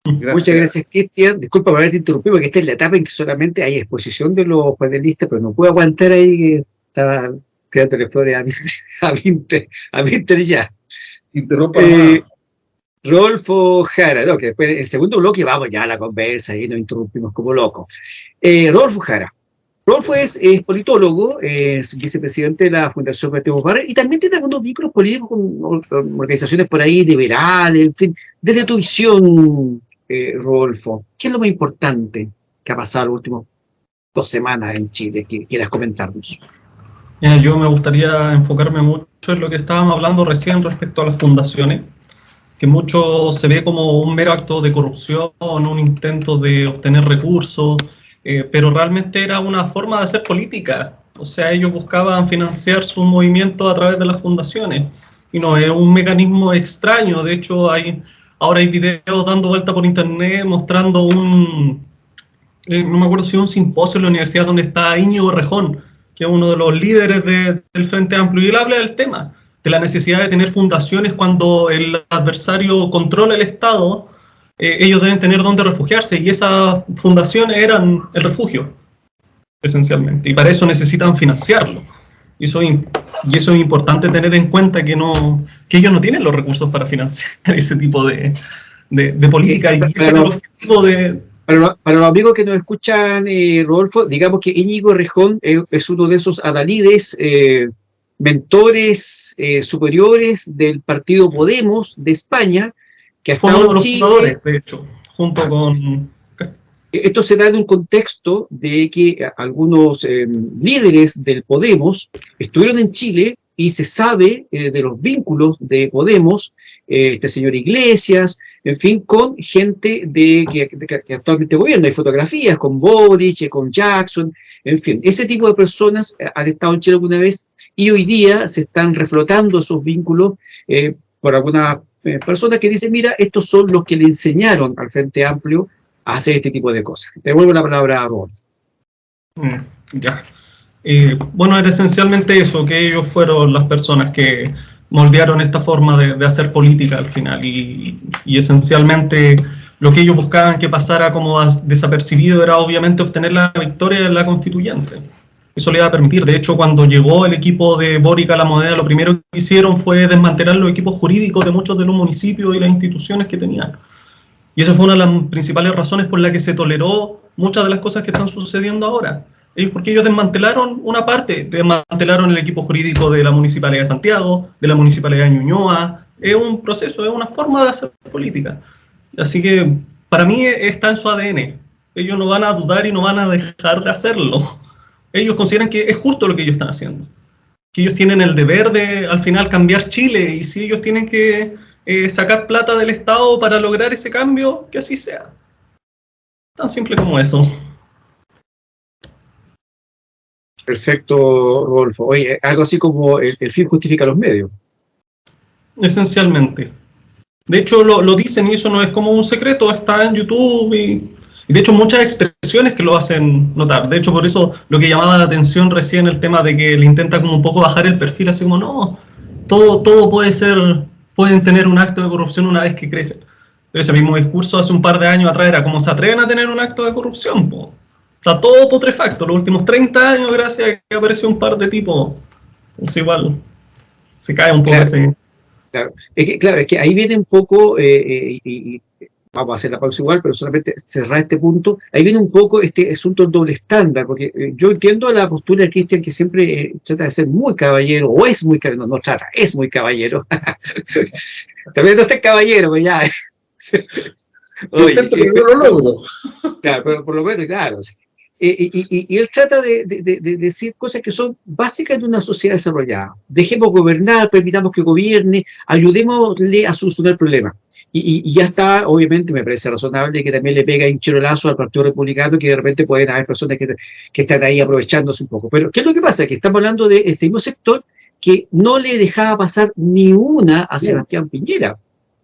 Gracias. Muchas gracias, Cristian. Disculpa por haberte interrumpido, porque esta es la etapa en que solamente hay exposición de los panelistas, pero no puedo aguantar ahí, está tirándole flores a Winter ya. Interrumpa. Rodolfo Jara, no, que después en el segundo bloque vamos ya a la conversa y nos interrumpimos como locos. Rodolfo Jara. Rodolfo es politólogo, es vicepresidente de la Fundación Mateo Barrer y también tiene algunos vínculos políticos con organizaciones por ahí liberales, en fin. Desde tu visión, Rodolfo, ¿qué es lo más importante que ha pasado las últimas 2 semanas en Chile que quieras comentarnos? Yo me gustaría enfocarme mucho en lo que estábamos hablando recién respecto a las fundaciones, que mucho se ve como un mero acto de corrupción, un intento de obtener recursos, pero realmente era una forma de hacer política. O sea, ellos buscaban financiar su movimiento a través de las fundaciones, y no es un mecanismo extraño. De hecho, ahora hay videos dando vuelta por internet mostrando no me acuerdo si es un simposio en la universidad donde está Íñigo Errejón, que es uno de los líderes del Frente Amplio, y él habla del tema, de la necesidad de tener fundaciones cuando el adversario controla el Estado. Ellos deben tener dónde refugiarse, y esas fundaciones eran el refugio, esencialmente, y para eso necesitan financiarlo. Y eso es importante tener en cuenta, que ellos no tienen los recursos para financiar ese tipo de política, y ese es el objetivo de... Para los amigos que nos escuchan, Rodolfo, digamos que Íñigo Errejón es uno de esos adalides, mentores superiores del partido Podemos de España, que ha estado en Chile. De hecho, junto con... Esto se da en un contexto de que algunos líderes del Podemos estuvieron en Chile y se sabe de los vínculos de Podemos, este señor Iglesias, en fin, con gente que actualmente gobierna. Hay fotografías con Boric, con Jackson, en fin. Ese tipo de personas han estado en Chile alguna vez y hoy día se están reflotando esos vínculos por algunas personas que dicen, mira, estos son los que le enseñaron al Frente Amplio a hacer este tipo de cosas. Te devuelvo la palabra a Rodolfo. Ya. Bueno, era esencialmente eso, que ellos fueron las personas que moldearon esta forma de hacer política al final, y esencialmente lo que ellos buscaban que pasara como desapercibido era obviamente obtener la victoria en la constituyente. Eso le iba a permitir. De hecho, cuando llegó el equipo de Boric a la Moneda, lo primero que hicieron fue desmantelar los equipos jurídicos de muchos de los municipios y las instituciones que tenían. Y esa fue una de las principales razones por la que se toleró muchas de las cosas que están sucediendo ahora. Porque ellos desmantelaron una parte, desmantelaron el equipo jurídico de la Municipalidad de Santiago, de la Municipalidad de Ñuñoa. Es un proceso, es una forma de hacer política. Así que para mí está en su ADN. Ellos no van a dudar y no van a dejar de hacerlo. Ellos consideran que es justo lo que ellos están haciendo, que ellos tienen el deber de al final cambiar Chile, y si ellos tienen que sacar plata del Estado para lograr ese cambio, que así sea. Tan simple como eso. Perfecto, Rodolfo. Oye, algo así como el fin justifica los medios. Esencialmente. De hecho, lo dicen, y eso no es como un secreto, está en YouTube, y de hecho muchas expresiones que lo hacen notar. De hecho, por eso lo que llamaba la atención recién, el tema de que le intenta como un poco bajar el perfil, así como, no, todo pueden tener un acto de corrupción una vez que crecen. Ese mismo discurso hace un par de años atrás era como, ¿se atreven a tener un acto de corrupción? Po? Está todo putrefacto. Los últimos 30 años, gracias a que apareció un par de tipos, pues igual se cae un poco ese... Claro, es que ahí viene un poco, y vamos a hacer la pausa igual, pero solamente cerrar este punto, ahí viene un poco este asunto del doble estándar, porque yo entiendo la postura de Cristian, que siempre trata de ser muy caballero, o es muy caballero, no trata, es muy caballero. También no está caballero, pues ya. Oye, pero yo lo logro. Claro, pero por lo menos, claro. Sí. Y él trata de decir cosas que son básicas de una sociedad desarrollada. Dejemos gobernar, permitamos que gobierne, ayudémosle a solucionar el problema. Y ya está, obviamente, me parece razonable que también le pega un chirolazo al Partido Republicano, que de repente pueden haber personas que están ahí aprovechándose un poco. Pero, ¿qué es lo que pasa? Que estamos hablando de este mismo sector que no le dejaba pasar ni una a Sebastián Piñera.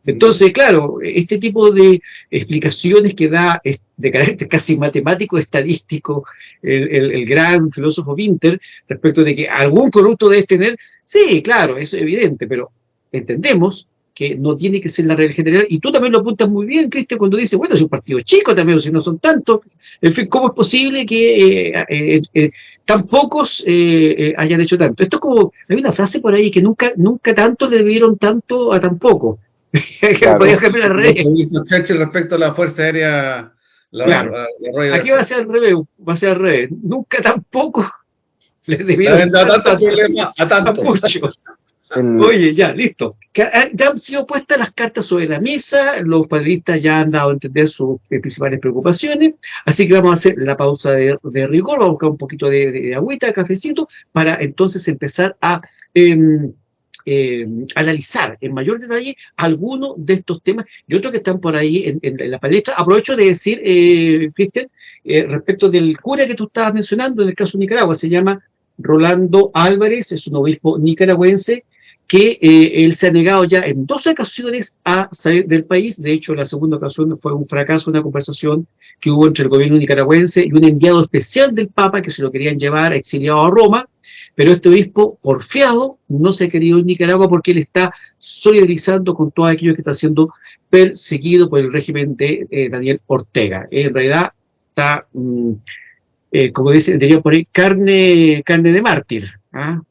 Entonces, claro, este tipo de explicaciones que da de carácter casi matemático, estadístico, el gran filósofo Winter, respecto de que algún corrupto debes tener, sí, claro, eso es evidente, pero entendemos que no tiene que ser la regla general, y tú también lo apuntas muy bien, Cristian, cuando dices, bueno, es un partido chico también, o si no son tantos, en fin, ¿cómo es posible que tan pocos hayan hecho tanto? Esto es como, hay una frase por ahí que nunca tanto le debieron tanto a tan poco. Claro. Podría cambiar al revés. Churchill respecto a la Fuerza Aérea, Claro. Aquí va a ser al revés, nunca tampoco les debieron tantos problemas a tantos. muchos. Oye, ya, listo. Ya han sido puestas las cartas sobre la mesa, los panelistas ya han dado a entender sus principales preocupaciones, así que vamos a hacer la pausa de rigor, vamos a buscar un poquito de agüita, cafecito, para entonces empezar a analizar en mayor detalle algunos de estos temas y otros que están por ahí en la palestra. Aprovecho de decir, Cristian, respecto del cura que tú estabas mencionando en el caso de Nicaragua, se llama Rolando Álvarez, es un obispo nicaragüense que él se ha negado ya en 2 ocasiones a salir del país. De hecho, la segunda ocasión fue un fracaso, una conversación que hubo entre el gobierno nicaragüense y un enviado especial del Papa que se lo querían llevar exiliado a Roma, pero este obispo, porfiado, no se ha querido en Nicaragua porque él está solidarizando con todo aquello que está siendo perseguido por el régimen de Daniel Ortega. En realidad está, como diría por ahí, carne de mártir, ¿ah?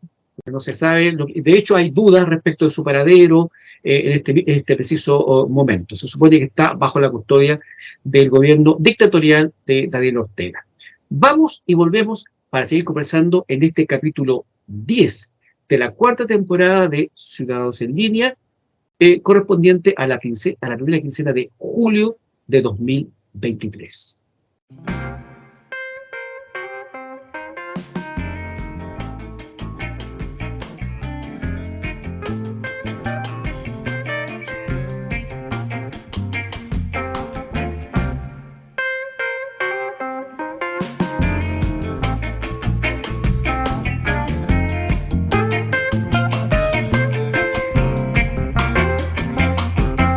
No se sabe, de hecho hay dudas respecto de su paradero en este preciso momento. Se supone que está bajo la custodia del gobierno dictatorial de Daniel Ortega. Vamos y volvemos para seguir conversando en este capítulo 10 de la 4ª temporada de Ciudadanos en Línea, correspondiente a la primera quincena de julio de 2023.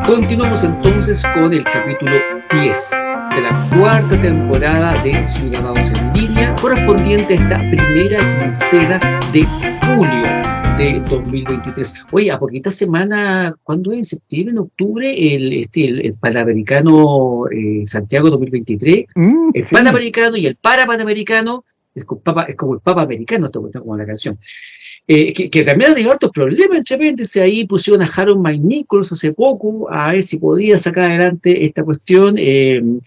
Continuamos entonces con el capítulo 10 de la 4ª temporada de Ciudadanos en Línea, correspondiente a esta primera quincena de julio de 2023. Oye, a poquita semana, ¿cuándo es? ¿En septiembre, en octubre? El Panamericano Santiago 2023. El Sí. Panamericano y el Parapanamericano, es como el Papa Americano, como la canción. Que también ha tenido hartos problemas, entre paréntesis. Ahí pusieron a Harold McNichols hace poco a ver si podía sacar adelante esta cuestión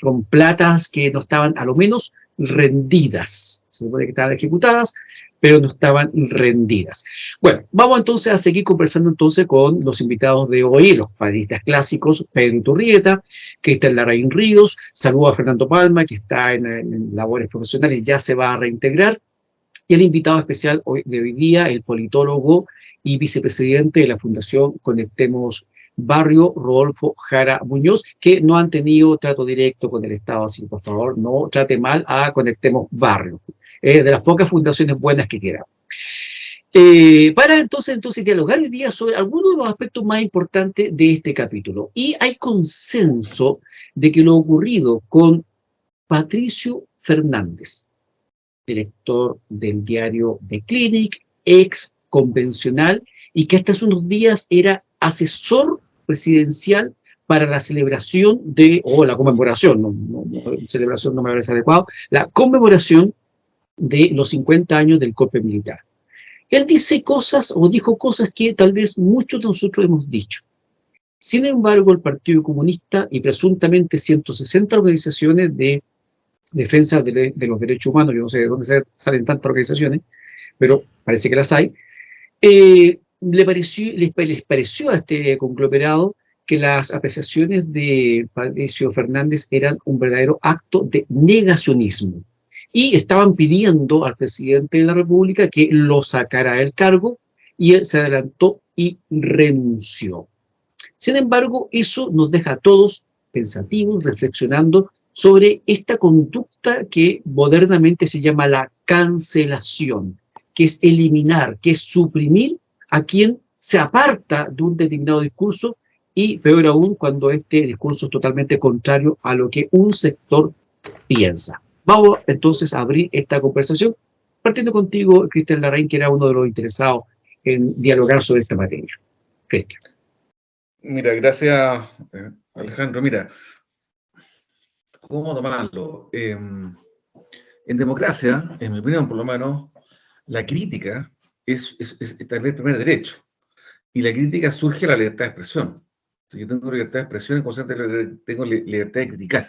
con platas que no estaban a lo menos rendidas. Se supone que estaban ejecutadas, pero no estaban rendidas. Bueno, vamos entonces a seguir conversando entonces con los invitados de hoy, los panelistas clásicos, Pedro Iturrieta, Cristian Larraín Ríos, saludo a Fernando Palma, que está en labores profesionales, ya se va a reintegrar, y el invitado especial de hoy día, el politólogo y vicepresidente de la Fundación Conectemos Barrio, Rodolfo Jara Muñoz, que no han tenido trato directo con el Estado, así que por favor no trate mal a Conectemos Barrio, de las pocas fundaciones buenas que quedan. Para entonces dialogar hoy día sobre algunos de los aspectos más importantes de este capítulo. Y hay consenso de que lo ocurrido con Patricio Fernández, director del diario The Clinic, ex convencional, y que hasta hace unos días era asesor presidencial para la celebración o la conmemoración, celebración no me parece adecuado, la conmemoración de los 50 años del golpe militar. Él dice cosas o dijo cosas que tal vez muchos de nosotros hemos dicho. Sin embargo, el Partido Comunista y presuntamente 160 organizaciones de defensa de los derechos humanos, yo no sé de dónde salen tantas organizaciones, pero parece que las hay, les pareció a este conglomerado que las apreciaciones de Patricio Fernández eran un verdadero acto de negacionismo. Y estaban pidiendo al presidente de la República que lo sacara del cargo, y él se adelantó y renunció. Sin embargo, eso nos deja a todos pensativos, reflexionando sobre esta conducta que modernamente se llama la cancelación, que es eliminar, que es suprimir a quien se aparta de un determinado discurso, y peor aún cuando este discurso es totalmente contrario a lo que un sector piensa. Vamos entonces a abrir esta conversación, partiendo contigo, Cristian Larraín, que era uno de los interesados en dialogar sobre esta materia. Cristian. Mira, gracias, Alejandro. Mira, ¿cómo tomarlo? En democracia, en mi opinión por lo menos, la crítica es tal vez el primer derecho. Y la crítica surge de la libertad de expresión. Si yo tengo libertad de expresión, en consecuencia tengo libertad de criticar.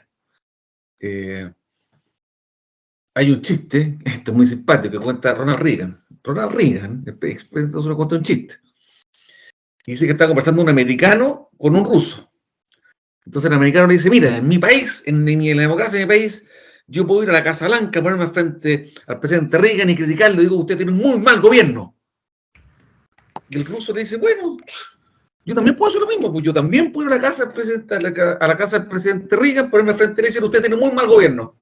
Hay un chiste, esto es muy simpático, que cuenta Ronald Reagan. Ronald Reagan, entonces lo cuenta un chiste. Y dice que está conversando un americano con un ruso. Entonces el americano le dice, mira, en mi país, en la democracia de mi país, yo puedo ir a la Casa Blanca, ponerme frente al presidente Reagan y criticarlo, y digo, usted tiene un muy mal gobierno. Y el ruso le dice, bueno, yo también puedo hacer lo mismo, pues yo también puedo ir a la casa del presidente, a la casa del presidente Reagan, ponerme frente a él y decir, usted tiene un muy mal gobierno.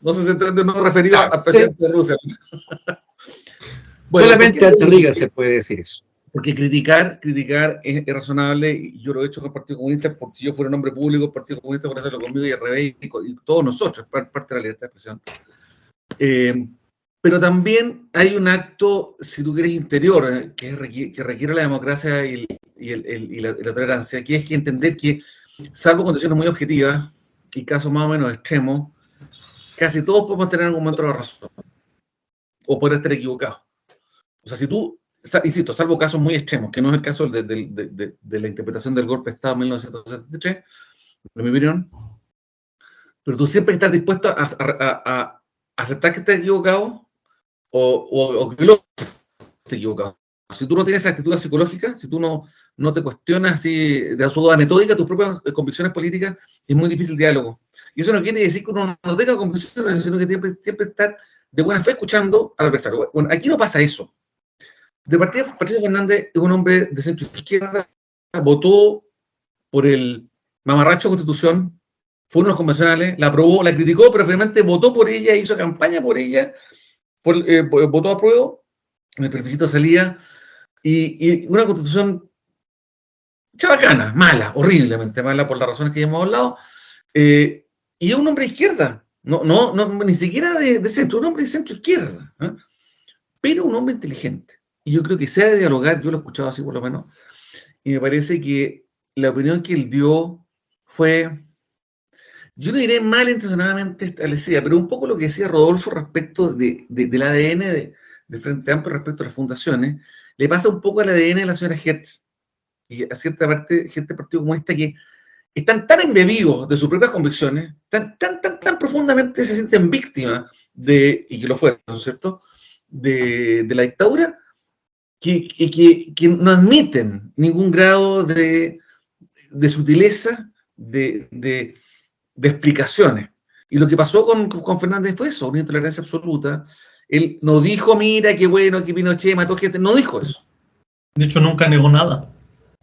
No sé si se entiende, no referido al presidente de Rusia. Bueno, solamente ante Reagan se puede decir eso. Porque criticar es razonable, y yo lo he hecho con el Partido Comunista, porque si yo fuera un hombre público, el Partido Comunista puede hacerlo conmigo y al revés, y todos nosotros, es parte de la libertad de expresión. Pero también hay un acto, si tú quieres, interior, que requiere la democracia y la tolerancia, que es que entender que, salvo condiciones muy objetivas y casos más o menos extremos, casi todos podemos tener algún momento la razón, o poder estar equivocados. O sea, si tú, insisto, salvo casos muy extremos, que no es el caso de la interpretación del golpe de Estado en 1973, en mi opinión, pero tú siempre estás dispuesto a aceptar que estás equivocado o que lo estés equivocado. Si tú no tienes esa actitud psicológica, si tú no te cuestionas así de su duda metódica tus propias convicciones políticas, es muy difícil el diálogo. Y eso no quiere decir que uno no tenga convicciones, sino que siempre estar de buena fe escuchando al adversario. Bueno, aquí no pasa eso. De partida, Patricio Fernández es un hombre de centro izquierda, votó por el mamarracho Constitución, fue uno de los convencionales, la aprobó, la criticó, pero finalmente votó por ella, hizo campaña por ella, votó a prueba, el plebiscito salía, y una Constitución chabacana, mala, horriblemente mala por las razones que ya hemos hablado, y es un hombre de izquierda, no, ni siquiera de centro, un hombre de centro izquierda, ¿eh? Pero un hombre inteligente. Y yo creo que se ha de dialogar, yo lo he escuchado así por lo menos, y me parece que la opinión que él dio fue, yo no diré malintencionadamente establecida, pero un poco lo que decía Rodolfo respecto del ADN de Frente Amplio respecto a las fundaciones, le pasa un poco al ADN de la señora Hertz y a cierta parte gente del Partido Comunista que están tan embebidos de sus propias convicciones, tan profundamente se sienten víctimas y que lo fueron, ¿no es cierto?, de la dictadura, que no admiten ningún grado de sutileza, de explicaciones. Y lo que pasó con Fernández fue eso, una intolerancia absoluta. Él no dijo, mira, qué bueno, que Pinochet mató gente, no dijo eso. De hecho, nunca negó nada.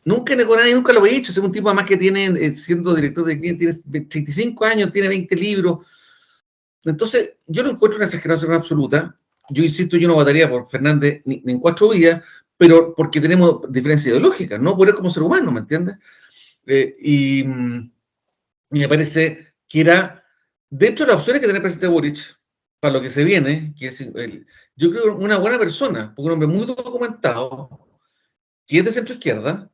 Nunca negó nada y nunca lo había hecho. Es un tipo además que tiene, siendo director de cliente, tiene 35 años, tiene 20 libros. Entonces, yo no encuentro una exageración absoluta. Yo insisto, yo no votaría por Fernández ni en 4 vidas, pero porque tenemos diferencias ideológicas, no por él como ser humano, ¿me entiendes? Y me parece que era, dentro de las opciones que tiene el presidente Boric, para lo que se viene, que es yo creo una buena persona, porque un hombre muy documentado, que es de centro izquierda,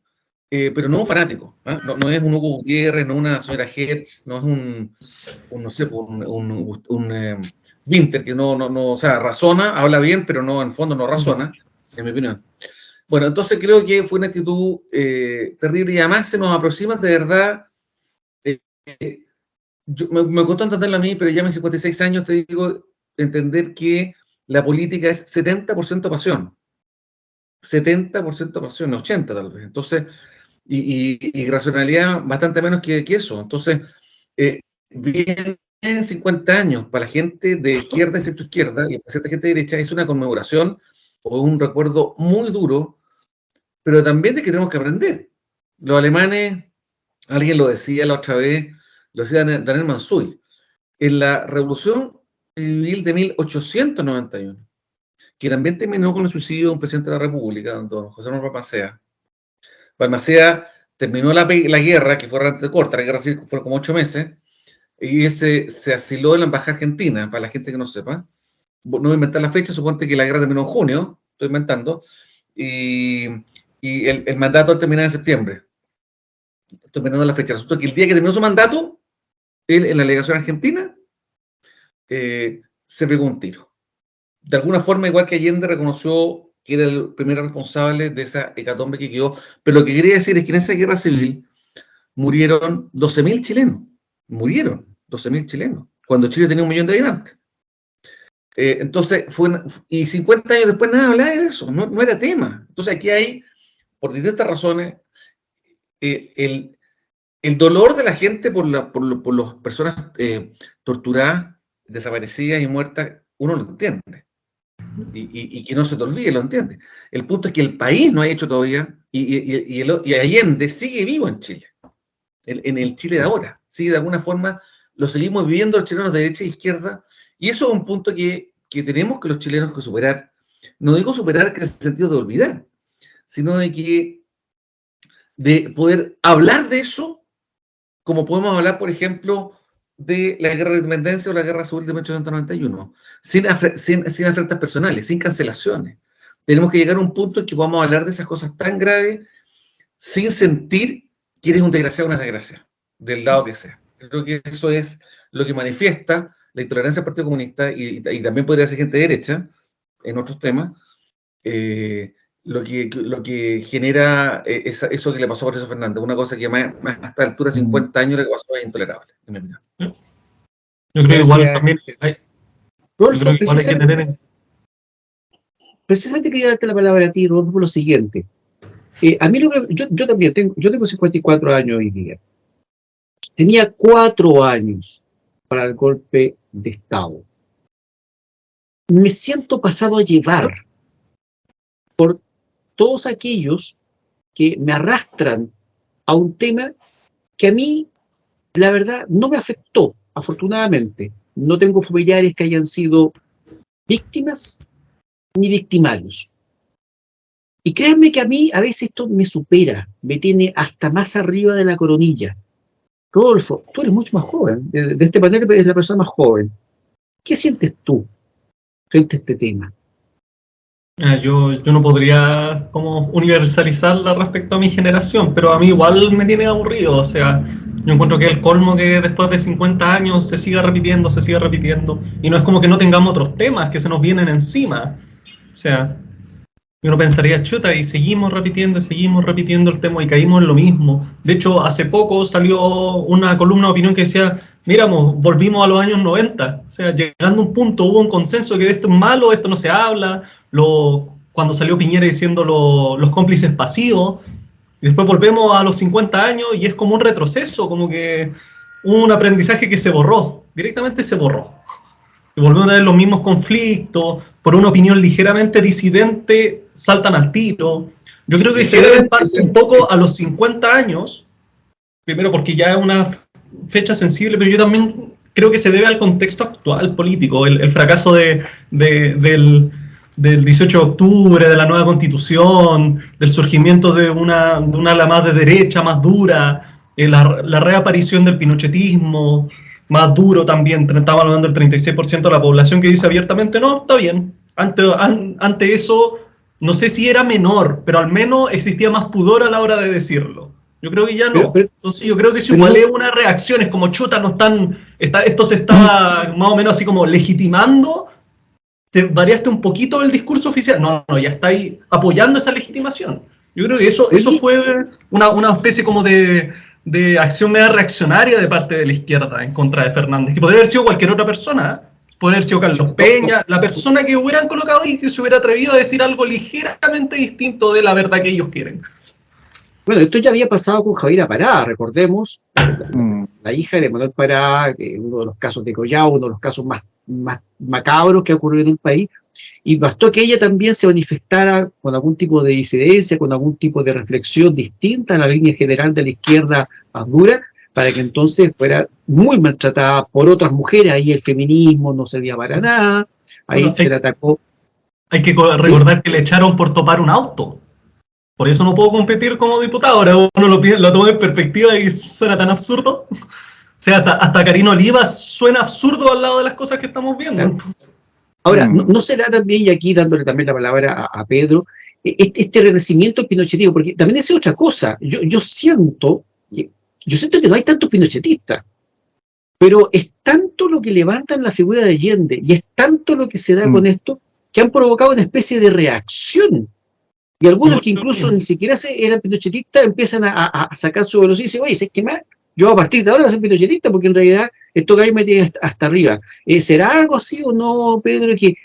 pero no un fanático, ¿eh? No es un Hugo Gutiérrez, no es una señora Hertz, no es no sé, un Winter, que no, o sea, razona, habla bien, pero no, en fondo no razona, en mi opinión. Bueno, entonces creo que fue una actitud terrible y además se nos aproxima de verdad. Me costó entenderlo a mí, pero ya a mis 56 años te digo, entender que la política es 70% pasión. 70% pasión, 80% tal vez. Entonces, y racionalidad bastante menos que eso. Entonces, vienen 50 años para la gente de izquierda y centro izquierda, y para cierta gente de derecha es una conmemoración o un recuerdo muy duro, pero también de que tenemos que aprender. Los alemanes, alguien lo decía la otra vez, lo decía Daniel Mansuy, en la Revolución Civil de 1891, que también terminó con el suicidio de un presidente de la República, don José Manuel Balmaceda. Balmaceda terminó la guerra, que fue realmente corta, la guerra civil fue como 8 meses, y se asiló en la embajada argentina, para la gente que no sepa. No voy a inventar la fecha, suponte que la guerra terminó en junio, estoy inventando, y y el mandato termina en septiembre. Estoy mirando la fecha. Resulta que el día que terminó su mandato, él en la delegación argentina se pegó un tiro. De alguna forma, igual que Allende reconoció que era el primer responsable de esa hecatombe que quedó, pero lo que quería decir es que en esa guerra civil murieron 12.000 chilenos. Murieron 12.000 chilenos, cuando Chile tenía 1 millón de habitantes. Entonces, y 50 años después nada hablaba de eso, no era tema. Entonces aquí hay, por distintas razones, el dolor de la gente por las personas torturadas, desaparecidas y muertas, uno lo entiende. Y que no se te olvide, lo entiende. El punto es que el país no ha hecho todavía, y Allende sigue vivo en Chile, en el Chile de ahora. Sigue de alguna forma, lo seguimos viviendo los chilenos de derecha e izquierda, y eso es un punto que tenemos que los chilenos que superar. No digo superar en el sentido de olvidar, sino de poder hablar de eso, como podemos hablar, por ejemplo, de la guerra de independencia o la guerra civil de 1891, sin afrentas personales, sin cancelaciones. Tenemos que llegar a un punto en que podamos hablar de esas cosas tan graves sin sentir que eres un desgraciado o una desgracia, del lado que sea. Creo que eso es lo que manifiesta la intolerancia del Partido Comunista y también podría ser gente de derecha en otros temas, lo que genera eso que le pasó a Patricio Fernández, una cosa que más a esta altura, 50 años, lo que pasó es intolerable, en mi opinión. Yo creo que igual también hay que tener... Precisamente quería darte la palabra a ti, Rodolfo, por lo siguiente. A mí yo también tengo 54 años hoy día. Tenía 4 años para el golpe de Estado. Me siento pasado a llevar por todos aquellos que me arrastran a un tema que a mí, la verdad, no me afectó, afortunadamente. No tengo familiares que hayan sido víctimas ni victimarios. Y créanme que a mí a veces esto me supera, me tiene hasta más arriba de la coronilla. Rodolfo, tú eres mucho más joven, de este panel eres la persona más joven. ¿Qué sientes tú frente a este tema? Yo no podría como universalizarla respecto a mi generación, pero a mí igual me tiene aburrido. O sea, yo encuentro que el colmo que después de 50 años se siga repitiendo, y no es como que no tengamos otros temas que se nos vienen encima. O sea, uno pensaría, chuta, y seguimos repitiendo el tema y caímos en lo mismo. De hecho, hace poco salió una columna de opinión que decía, miramos, volvimos a los años 90. O sea, llegando a un punto, hubo un consenso que esto es malo, esto no se habla. Cuando salió Piñera diciendo los cómplices pasivos, y después volvemos a los 50 años y es como un retroceso, como que un aprendizaje que se borró, directamente se borró. Y volvemos a tener los mismos conflictos, por una opinión ligeramente disidente saltan al tiro. Yo creo que se debe en parte un poco a los 50 años, primero porque ya es una fecha sensible, pero yo también creo que se debe al contexto actual político, el fracaso del 18 de octubre, de la nueva constitución, del surgimiento de una ala más de derecha, más dura, la reaparición del pinochetismo, más duro también. Estamos hablando del 36% de la población que dice abiertamente, no, está bien. Ante eso, no sé si era menor, pero al menos existía más pudor a la hora de decirlo. Yo creo que ya no. Entonces yo creo que si igual es una reacción, es como chuta, esto se está más o menos así como legitimando. Te variaste un poquito el discurso oficial. No, ya está ahí apoyando esa legitimación. Yo creo que eso fue una especie como de acción media reaccionaria de parte de la izquierda en contra de Fernández, que podría haber sido cualquier otra persona, podría haber sido Carlos Peña, la persona que hubieran colocado y que se hubiera atrevido a decir algo ligeramente distinto de la verdad que ellos quieren. Bueno, esto ya había pasado con Javiera Pará, recordemos, la hija de Manuel Pará, uno de los casos de Collao, uno de los casos más macabros que ha ocurrido en el país, y bastó que ella también se manifestara con algún tipo de disidencia, con algún tipo de reflexión distinta a la línea general de la izquierda más dura, para que entonces fuera muy maltratada por otras mujeres. Ahí el feminismo no servía para nada, ahí se le atacó. Hay que recordar que le echaron por topar un auto. Por eso no puedo competir como diputado. Ahora uno lo toma en perspectiva y suena tan absurdo. O sea, hasta Karina Oliva suena absurdo al lado de las cosas que estamos viendo. Entonces. Ahora, ¿no será también, y aquí dándole también la palabra a Pedro, este renacimiento pinochetivo, porque también es otra cosa. Yo siento que no hay tantos pinochetistas, pero es tanto lo que levantan la figura de Allende y es tanto lo que se da con esto que han provocado una especie de reacción. Y algunos que incluso ni siquiera eran pinochetistas empiezan a sacar su velocidad y dicen, oye, ¿sabes qué más? Yo a partir de ahora voy a ser pinochetista porque en realidad esto que hay me tiene hasta arriba. ¿Será algo así o no, Pedro, que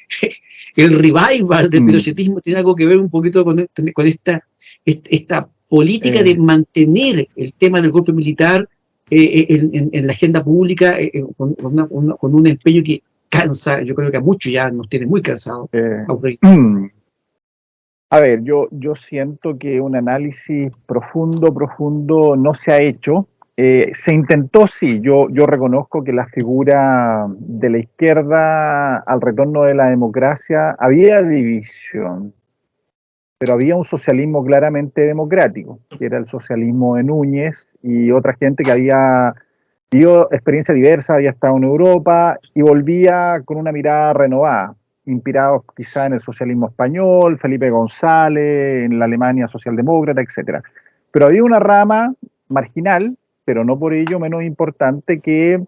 el revival del pinochetismo tiene algo que ver un poquito con esta política de mantener el tema del golpe militar en la agenda pública con un empeño que cansa? Yo creo que a muchos ya nos tiene muy cansados. A ver, yo siento que un análisis profundo no se ha hecho. Se intentó, sí, yo reconozco que la figura de la izquierda al retorno de la democracia había división, pero había un socialismo claramente democrático, que era el socialismo de Núñez y otra gente que había vivido experiencia diversa, había estado en Europa y volvía con una mirada renovada, inspirados quizá en el socialismo español, Felipe González, en la Alemania socialdemócrata, etc. Pero había una rama marginal, pero no por ello menos importante, que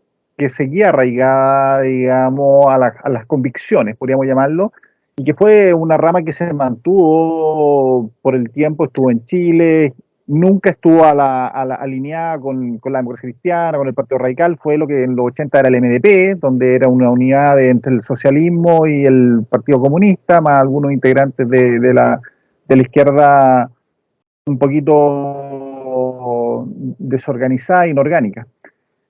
seguía arraigada, digamos, a las convicciones, podríamos llamarlo, y que fue una rama que se mantuvo por el tiempo, estuvo en Chile, nunca estuvo alineada con la democracia cristiana, con el Partido Radical. Fue lo que en los 80 era el MDP, donde era una unidad entre el socialismo y el Partido Comunista, más algunos integrantes de la izquierda un poquito desorganizada, inorgánica.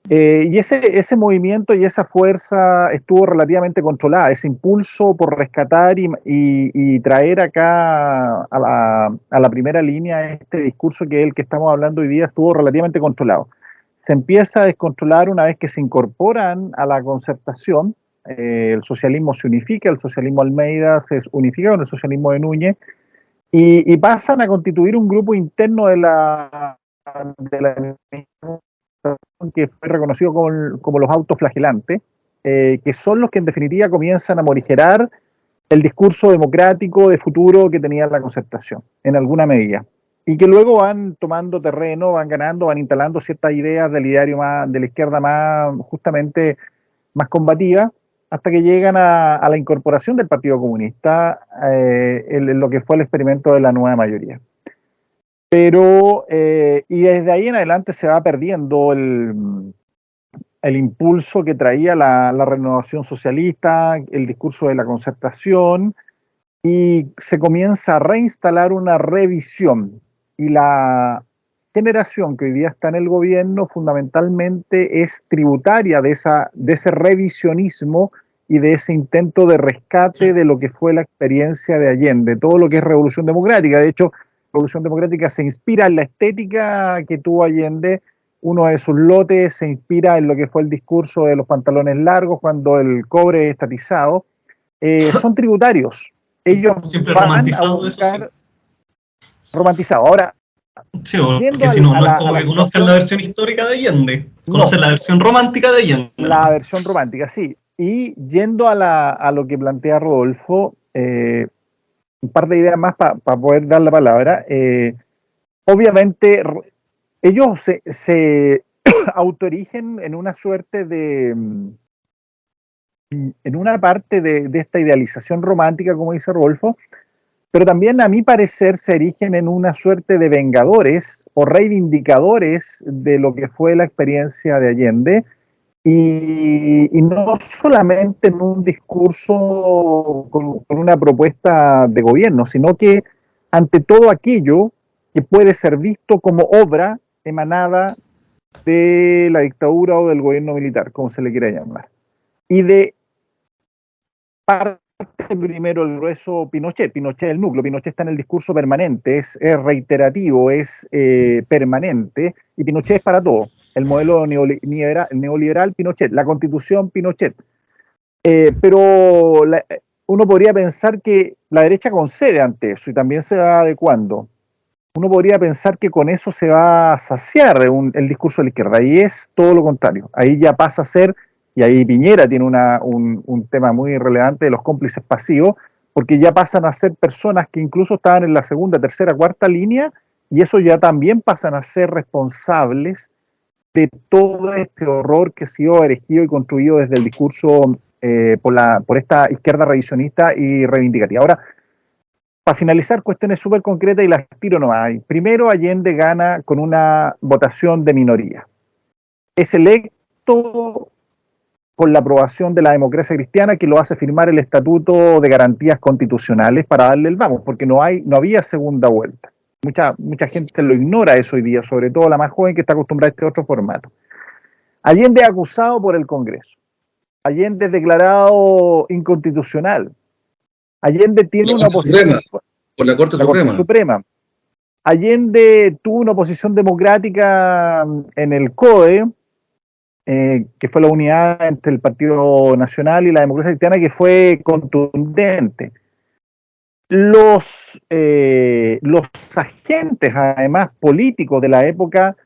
Y ese movimiento y esa fuerza estuvo relativamente controlada. Ese impulso por rescatar y traer acá a la primera línea este discurso que es el que estamos hablando hoy día estuvo relativamente controlado. Se empieza a descontrolar una vez que se incorporan a la concertación. El socialismo se unifica, el socialismo Almeida se unifica con el socialismo de Núñez y pasan a constituir un grupo interno de la que fue reconocido como los autoflagelantes, que son los que en definitiva comienzan a morigerar el discurso democrático de futuro que tenía la concertación, en alguna medida, y que luego van tomando terreno, van ganando, van instalando ciertas ideas del ideario de la izquierda justamente más combativa, hasta que llegan a la incorporación del Partido Comunista en lo que fue el experimento de la nueva mayoría. Pero, y desde ahí en adelante se va perdiendo el impulso que traía la renovación socialista, el discurso de la concertación, y se comienza a reinstalar una revisión. Y la generación que hoy día está en el gobierno fundamentalmente es tributaria de ese revisionismo y de ese intento de rescate de lo que fue la experiencia de Allende, todo lo que es Revolución Democrática. De hecho, Revolución Democrática se inspira en la estética que tuvo Allende. Uno de sus lotes se inspira en lo que fue el discurso de los pantalones largos cuando el cobre es estatizado. Son tributarios. Ellos siempre van romantizado a buscar eso, sí. Romantizado. Ahora, sí, porque si no, no es como que conozcan la versión histórica de Allende, conocen la versión romántica de Allende. La versión romántica, sí. Y yendo a lo que plantea Rodolfo, un par de ideas más para poder dar la palabra. Obviamente, ellos se autorigen en una suerte en una parte de esta idealización romántica, como dice Rodolfo, pero también, a mi parecer, se erigen en una suerte de vengadores o reivindicadores de lo que fue la experiencia de Allende, y no solamente en un discurso con una propuesta de gobierno, sino que ante todo aquello que puede ser visto como obra emanada de la dictadura o del gobierno militar, como se le quiera llamar. Y de parte primero el grueso Pinochet es el núcleo. Pinochet está en el discurso permanente, es reiterativo, es permanente, y Pinochet es para todo. El modelo neoliberal Pinochet, la constitución Pinochet. Pero uno podría pensar que la derecha concede ante eso y también se va adecuando. Uno podría pensar que con eso se va a saciar el discurso de la izquierda, y es todo lo contrario. Ahí ya pasa a ser, y ahí Piñera tiene un tema muy relevante de los cómplices pasivos, porque ya pasan a ser personas que incluso estaban en la segunda, tercera, cuarta línea, y eso ya también pasan a ser responsables de todo este horror que ha sido erigido y construido desde el discurso por esta izquierda revisionista y reivindicativa. Ahora, para finalizar, cuestiones súper concretas y las tiro nomás. Primero, Allende gana con una votación de minoría. Es electo con la aprobación de la democracia cristiana, que lo hace firmar el Estatuto de Garantías Constitucionales para darle el vamos, porque no había segunda vuelta. Mucha gente lo ignora eso hoy día, sobre todo la más joven que está acostumbrada a este otro formato. Allende es acusado por el Congreso. Allende es declarado inconstitucional. Allende tiene una oposición por la Corte Suprema. Allende tuvo una oposición democrática en el CODE, que fue la unidad entre el Partido Nacional y la Democracia Cristiana, que fue contundente. Los agentes, además, políticos de la época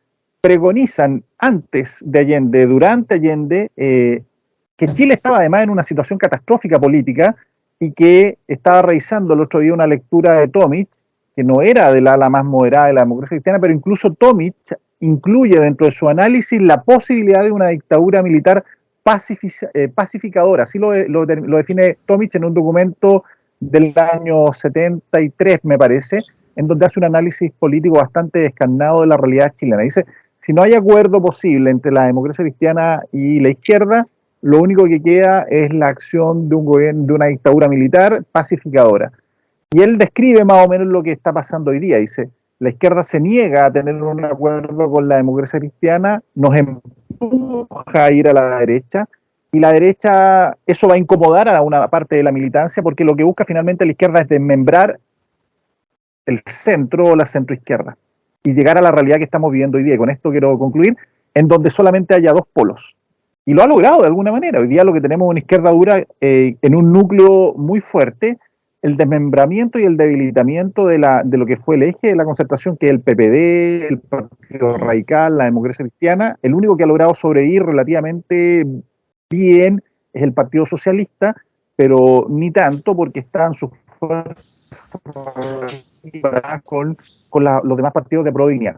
pregonizan antes de Allende, durante Allende, que Chile estaba además en una situación catastrófica política y que estaba revisando el otro día una lectura de Tomic, que no era del ala más moderada de la democracia cristiana, pero incluso Tomic incluye dentro de su análisis la posibilidad de una dictadura militar pacificadora. Así lo define Tomic en un documento del año 73, me parece, en donde hace un análisis político bastante descarnado de la realidad chilena. Dice, si no hay acuerdo posible entre la democracia cristiana y la izquierda, lo único que queda es la acción de un gobierno, de una dictadura militar pacificadora. Y él describe más o menos lo que está pasando hoy día. Dice, la izquierda se niega a tener un acuerdo con la democracia cristiana, nos empuja a ir a la derecha, y la derecha, eso va a incomodar a una parte de la militancia, porque lo que busca finalmente la izquierda es desmembrar el centro o la centroizquierda, y llegar a la realidad que estamos viviendo hoy día. Y con esto quiero concluir, en donde solamente haya dos polos. Y lo ha logrado de alguna manera. Hoy día lo que tenemos es una izquierda dura en un núcleo muy fuerte, el desmembramiento y el debilitamiento de lo que fue el eje de la concertación, que es el PPD, el Partido Radical, la Democracia Cristiana. El único que ha logrado sobrevivir relativamente bien es el Partido Socialista, pero ni tanto, porque están sus fuerzas con los demás partidos de prodignidad.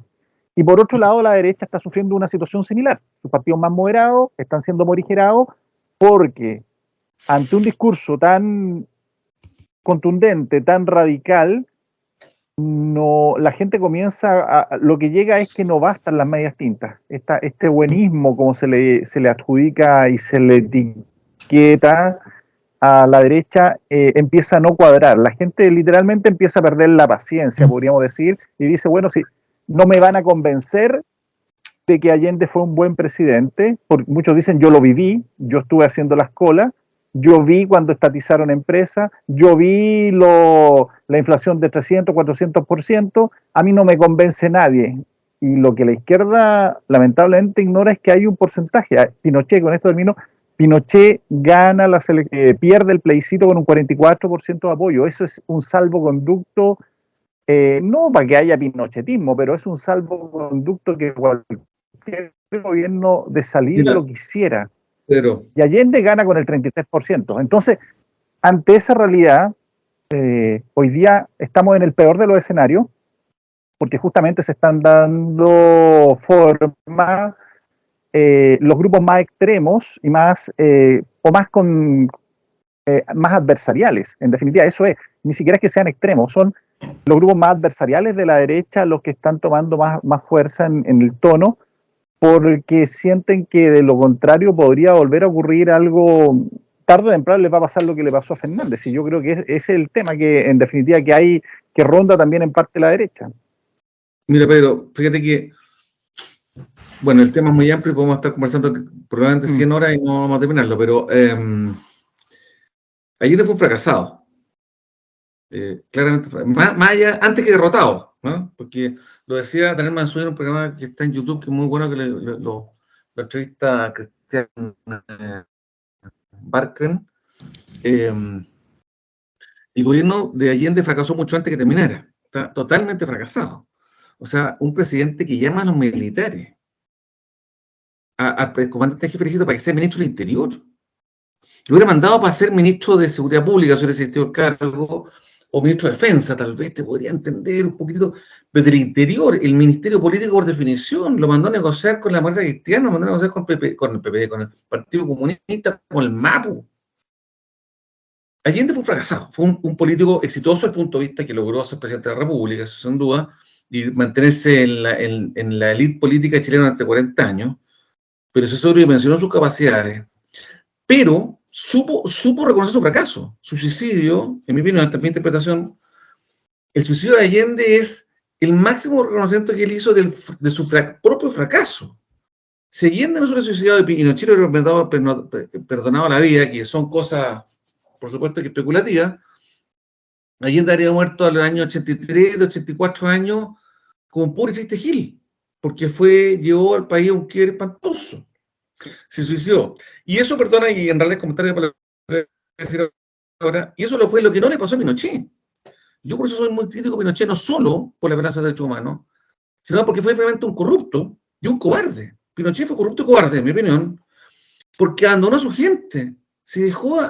Y por otro lado, la derecha está sufriendo una situación similar. Sus partidos más moderados están siendo morigerados porque ante un discurso tan contundente, tan radical, la gente comienza lo que llega es que no bastan las medias tintas. Este buenismo, como se le adjudica y se le etiqueta a la derecha, empieza a no cuadrar. La gente literalmente empieza a perder la paciencia, podríamos decir, y dice, bueno, si no me van a convencer de que Allende fue un buen presidente, porque muchos dicen, yo lo viví, yo estuve haciendo las colas, yo vi cuando estatizaron empresas, yo vi la inflación de 300, 400%, a mí no me convence nadie. Y lo que la izquierda lamentablemente ignora es que hay un porcentaje. Pinochet, con esto termino, Pinochet gana pierde el plebiscito con un 44% de apoyo. Eso es un salvoconducto, no para que haya pinochetismo, pero es un salvoconducto que cualquier gobierno de salida lo quisiera. Y Allende gana con el 33%. Entonces, ante esa realidad, hoy día estamos en el peor de los escenarios, porque justamente se están dando forma los grupos más extremos y más adversariales. En definitiva, eso es, ni siquiera es que sean extremos, son los grupos más adversariales de la derecha los que están tomando más fuerza en el tono, porque sienten que de lo contrario podría volver a ocurrir algo, tarde o temprano les va a pasar lo que le pasó a Fernández, y yo creo que ese es el tema que en definitiva que ronda también en parte la derecha. Mira, Pedro, fíjate que, bueno, el tema es muy amplio y podemos estar conversando probablemente 100 horas y no vamos a terminarlo, pero Allende fue un fracasado. Claramente, más allá, antes que derrotado, ¿no? Porque lo decía Daniel Mansueto en un programa que está en YouTube, que es muy bueno, que lo entrevista a Cristian Barken. El gobierno de Allende fracasó mucho antes que terminara. Está totalmente fracasado. O sea, un presidente que llama a los militares, al comandante jefe de ejército para que sea ministro del Interior. lo hubiera mandado para ser ministro de Seguridad Pública, si hubiera existido el cargo, o ministro de Defensa, tal vez te podría entender un poquito, pero del Interior, el Ministerio Político por definición, lo mandó a negociar con la Democracia Cristiana, lo mandó a negociar con el PP, con el Partido Comunista, con el MAPU. Allende fue un fracasado, fue un político exitoso desde el punto de vista que logró ser presidente de la República, eso sin duda, y mantenerse en la élite política chilena durante 40 años, pero eso sobredimensionó sus capacidades. Pero supo reconocer su fracaso. Su suicidio, en mi opinión, esta es mi interpretación, el suicidio de Allende es el máximo reconocimiento que él hizo de su propio fracaso. Si Allende no se hubiera suicidado y Pinochet le hubiera perdonado la vida, que son cosas, por supuesto, que especulativas, Allende habría muerto a los años 83, de 84 años, como un puro y triste gil, porque llevó al país a un quiebre espantoso. Se suicidó. Y eso, perdona, y en realidad el comentario para lo que voy a decir ahora, y eso fue lo que no le pasó a Pinochet. Yo por eso soy muy crítico de Pinochet, no solo por la violación de derechos humanos, sino porque fue realmente un corrupto y un cobarde. Pinochet fue corrupto y cobarde, en mi opinión, porque abandonó a su gente, se dejó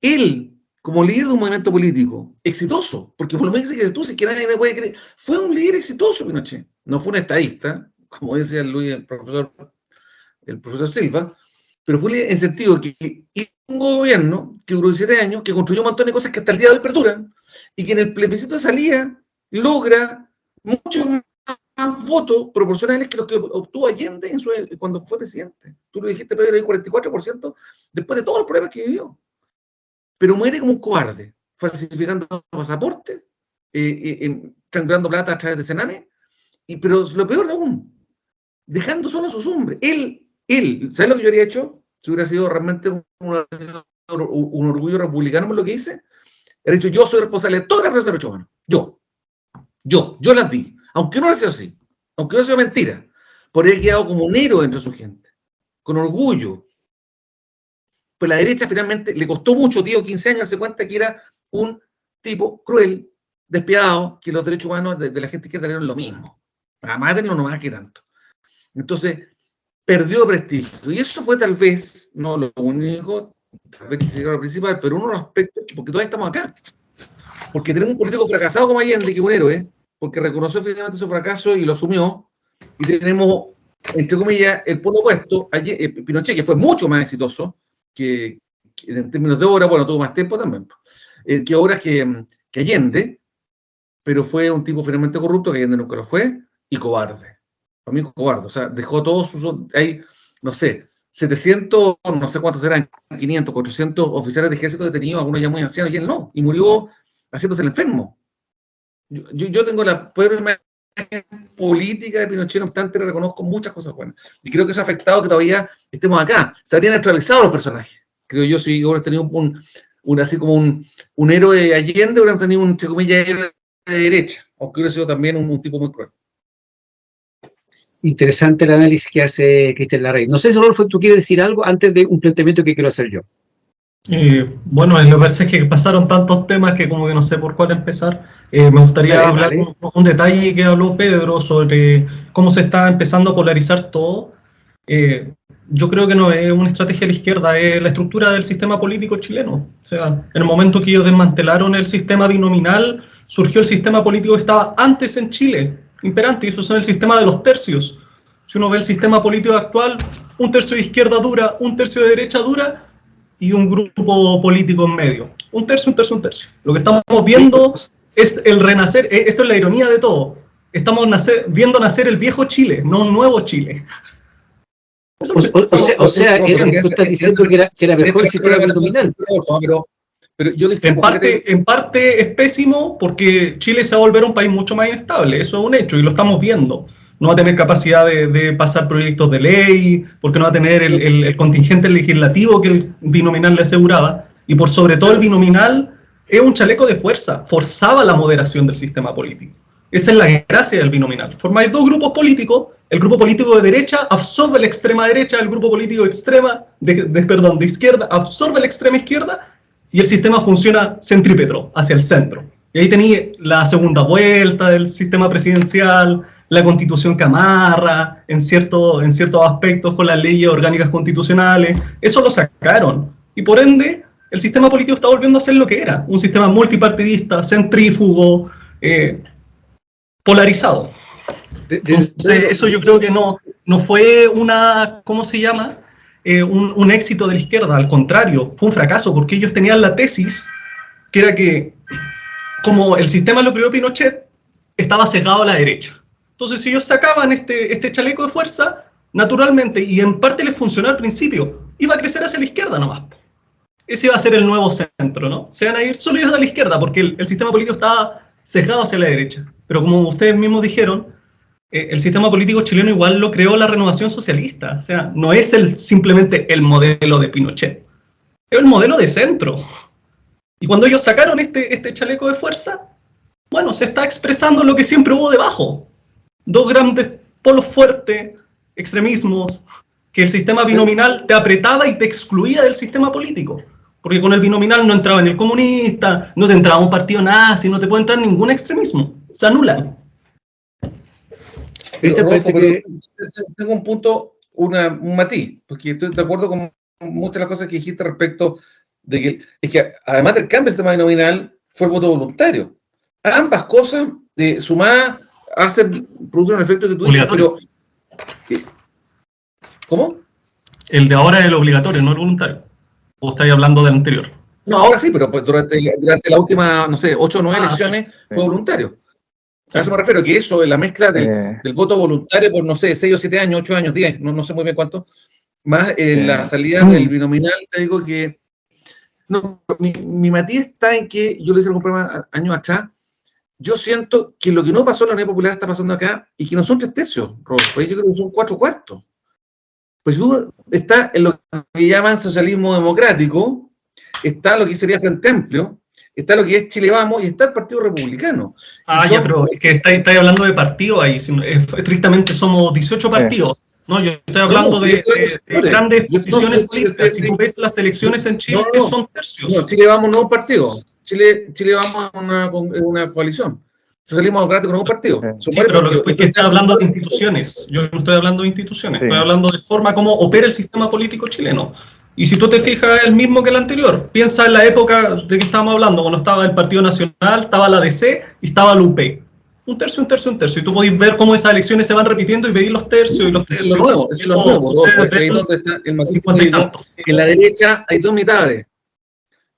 él, como líder de un movimiento político, exitoso, porque por lo menos que tú, si que nadie me puede creer, fue un líder exitoso Pinochet, no fue un estadista, como decía el profesor Silva, pero fue en el sentido que hizo un gobierno que duró 17 años, que construyó un montón de cosas que hasta el día de hoy perduran, y que en el plebiscito de salida logra muchos más votos proporcionales que los que obtuvo Allende cuando fue presidente. Tú lo dijiste, Pedro, el 44% después de todos los problemas que vivió. Pero muere como un cobarde, falsificando pasaportes, estrangulando plata a través de Sename, pero lo peor de aún, dejando solo a sus hombres. Él, ¿sabes lo que yo habría hecho? Si hubiera sido realmente un orgullo republicano por lo que hice, habría dicho, yo soy responsable de todas las violaciones de derechos humanos. Yo las di, aunque no hubiera sido así, aunque no hubiera sido mentira, habría quedado como un héroe entre su gente, con orgullo. Pues la derecha finalmente le costó mucho, tío, 15 años, darse cuenta que era un tipo cruel, despiadado, que los derechos humanos de la gente izquierda eran lo mismo. A mátenlo nomás que tanto. Entonces, perdió prestigio. Y eso fue tal vez, no lo único, tal vez que lo principal, pero uno de los aspectos, porque todavía estamos acá. Porque tenemos un político fracasado como Allende, que es un héroe, porque reconoció finalmente su fracaso y lo asumió. Y tenemos, entre comillas, el polo opuesto, Pinochet, que fue mucho más exitoso, que en términos de obra, bueno, tuvo más tiempo también, que obras que Allende, pero fue un tipo finalmente corrupto, que Allende nunca lo fue, y cobarde. Para mí cobarde, o sea, dejó todos sus, hay, no sé, 700, no sé cuántos eran, 500, 400 oficiales de ejército detenidos, algunos ya muy ancianos, y él no, y murió haciéndose el enfermo. Yo tengo la peor imagen política de Pinochet, no obstante, le reconozco muchas cosas buenas. Y creo que eso ha afectado que todavía estemos acá. Se habrían neutralizado los personajes. Creo yo, si hubieran tenido así como un héroe de Allende, hubieran tenido un, entre comillas, héroe de derecha, aunque hubiera sido también un tipo muy cruel. Interesante el análisis que hace Cristian Larrey. No sé si, Rodolfo, tú quieres decir algo antes de un planteamiento que quiero hacer yo. Bueno, me parece que pasaron tantos temas que como que no sé por cuál empezar. Me gustaría hablar un detalle que habló Pedro sobre cómo se está empezando a polarizar todo. Yo creo que no es una estrategia de la izquierda, es la estructura del sistema político chileno. O sea, en el momento que ellos desmantelaron el sistema binominal, surgió el sistema político que estaba antes en Chile, imperante, y eso es el sistema de los tercios. Si uno ve el sistema político actual, un tercio de izquierda dura, un tercio de derecha dura, y un grupo político en medio. Un tercio, un tercio, un tercio. Lo que estamos viendo es el renacer, esto es la ironía de todo. Estamos viendo nacer el viejo Chile, no un nuevo Chile. O sea, tú estás diciendo que era mejor el sistema binominal. Pero yo en parte es pésimo porque Chile se va a volver un país mucho más inestable. Eso es un hecho y lo estamos viendo. No va a tener capacidad de pasar proyectos de ley, porque no va a tener el contingente legislativo que el binominal le aseguraba, y por sobre todo el binominal es un chaleco de fuerza, forzaba la moderación del sistema político. Esa es la gracia del binominal. Formáis dos grupos políticos, el grupo político de derecha absorbe la extrema derecha, el grupo político de izquierda absorbe la extrema izquierda, y el sistema funciona centrípeto, hacia el centro. Y ahí tenéis la segunda vuelta del sistema presidencial, la Constitución que amarra en ciertos aspectos con las leyes orgánicas constitucionales. Eso lo sacaron. Y por ende, el sistema político está volviendo a ser lo que era, un sistema multipartidista, centrífugo, polarizado. Entonces, eso yo creo que no fue una, ¿cómo se llama? Un éxito de la izquierda, al contrario, fue un fracaso, porque ellos tenían la tesis, que era que, como el sistema lo creó Pinochet, estaba sesgado a la derecha. Entonces, si ellos sacaban este chaleco de fuerza, naturalmente, y en parte les funcionó al principio, iba a crecer hacia la izquierda nomás. Ese iba a ser el nuevo centro, ¿no? Se van a ir solo a la izquierda, porque el sistema político estaba sesgado hacia la derecha. Pero como ustedes mismos dijeron, el sistema político chileno igual lo creó la Renovación Socialista. O sea, no es simplemente el modelo de Pinochet, es el modelo de centro. Y cuando ellos sacaron este chaleco de fuerza, bueno, se está expresando lo que siempre hubo debajo. Dos grandes polos fuertes, extremismos, que el sistema binominal te apretaba y te excluía del sistema político. Porque con el binominal no entraba ni el comunista, no te entraba un partido nazi, no te puede entrar ningún extremismo. Se anulan. Tengo un punto, un matiz, porque estoy de acuerdo con muchas de las cosas que dijiste respecto de que, es que además del cambio del sistema binominal, fue el voto voluntario. Ambas cosas sumadas producen un efecto que tú dices, pero... ¿Cómo? El de ahora es el obligatorio, no el voluntario. ¿O estáis hablando del anterior? No, ahora sí, pero pues durante la última, no sé, 8 o 9 elecciones sí. Fue voluntario. A eso me refiero, que eso, la mezcla del voto voluntario por, no sé, 6 o 7 años, 8 años, 10, no sé muy bien cuánto, más la salida del binominal, te digo que... No, mi matiz está en que, yo lo dije algún programa años atrás, yo siento que lo que no pasó en la Unidad Popular está pasando acá, y que no son 3 tercios, Rodolfo, yo creo que son 4 cuartos. Pues tú está en lo que llaman socialismo democrático, está lo que sería Frente Amplio, está lo que es Chile Vamos y está el Partido Republicano. Ya, pero es que estáis hablando de partidos ahí, estrictamente somos 18 partidos. No, yo estoy hablando de grandes posiciones políticas. Si tú ves las elecciones en Chile, son tercios. No, Chile Vamos no es un partido. Chile Vamos es una coalición. Socialismo democrático no es un partido. Sí, pero lo que está hablando de instituciones. Yo no estoy hablando de instituciones, estoy hablando de forma como opera el sistema político chileno. Y si tú te fijas, es el mismo que el anterior. Piensa en la época de que estábamos hablando, cuando estaba el Partido Nacional, estaba la DC y estaba la UP. Un tercio. Y tú podéis ver cómo esas elecciones se van repitiendo y veis los tercios y los tercios. Es lo nuevo, es lo nuevo. Ahí donde está el masivo. En la derecha hay 2 mitades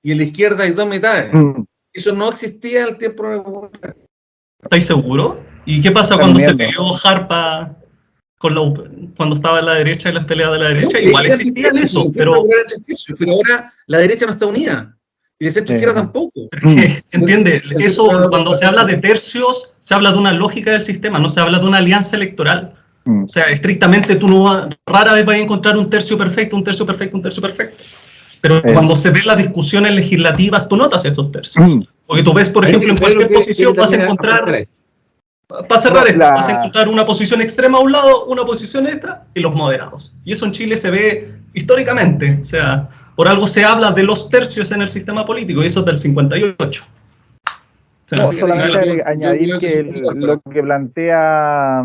y en la izquierda hay 2 mitades. Eso no existía al tiempo de la República. ¿Estáis seguros? ¿Y qué pasa cuando se peleó Jarpa cuando estaba en la derecha y las peleas de la derecha? Igual existían eso, pero ahora la derecha no está unida. Y de centro izquierda tampoco. Entiende, eso cuando se habla de tercios, se habla de una lógica del sistema, no se habla de una alianza electoral. O sea, estrictamente tú rara vez vas a encontrar un tercio perfecto. Pero cuando se ven las discusiones legislativas, tú notas esos tercios. Porque tú ves, por ejemplo, en cualquier posición vas a encontrar, para cerrar esto, vas a encontrar una posición extrema a un lado, una posición extra y los moderados. Y eso en Chile se ve históricamente. O sea, por algo se habla de los tercios en el sistema político, y eso es del 58. No, solamente añadir que lo que plantea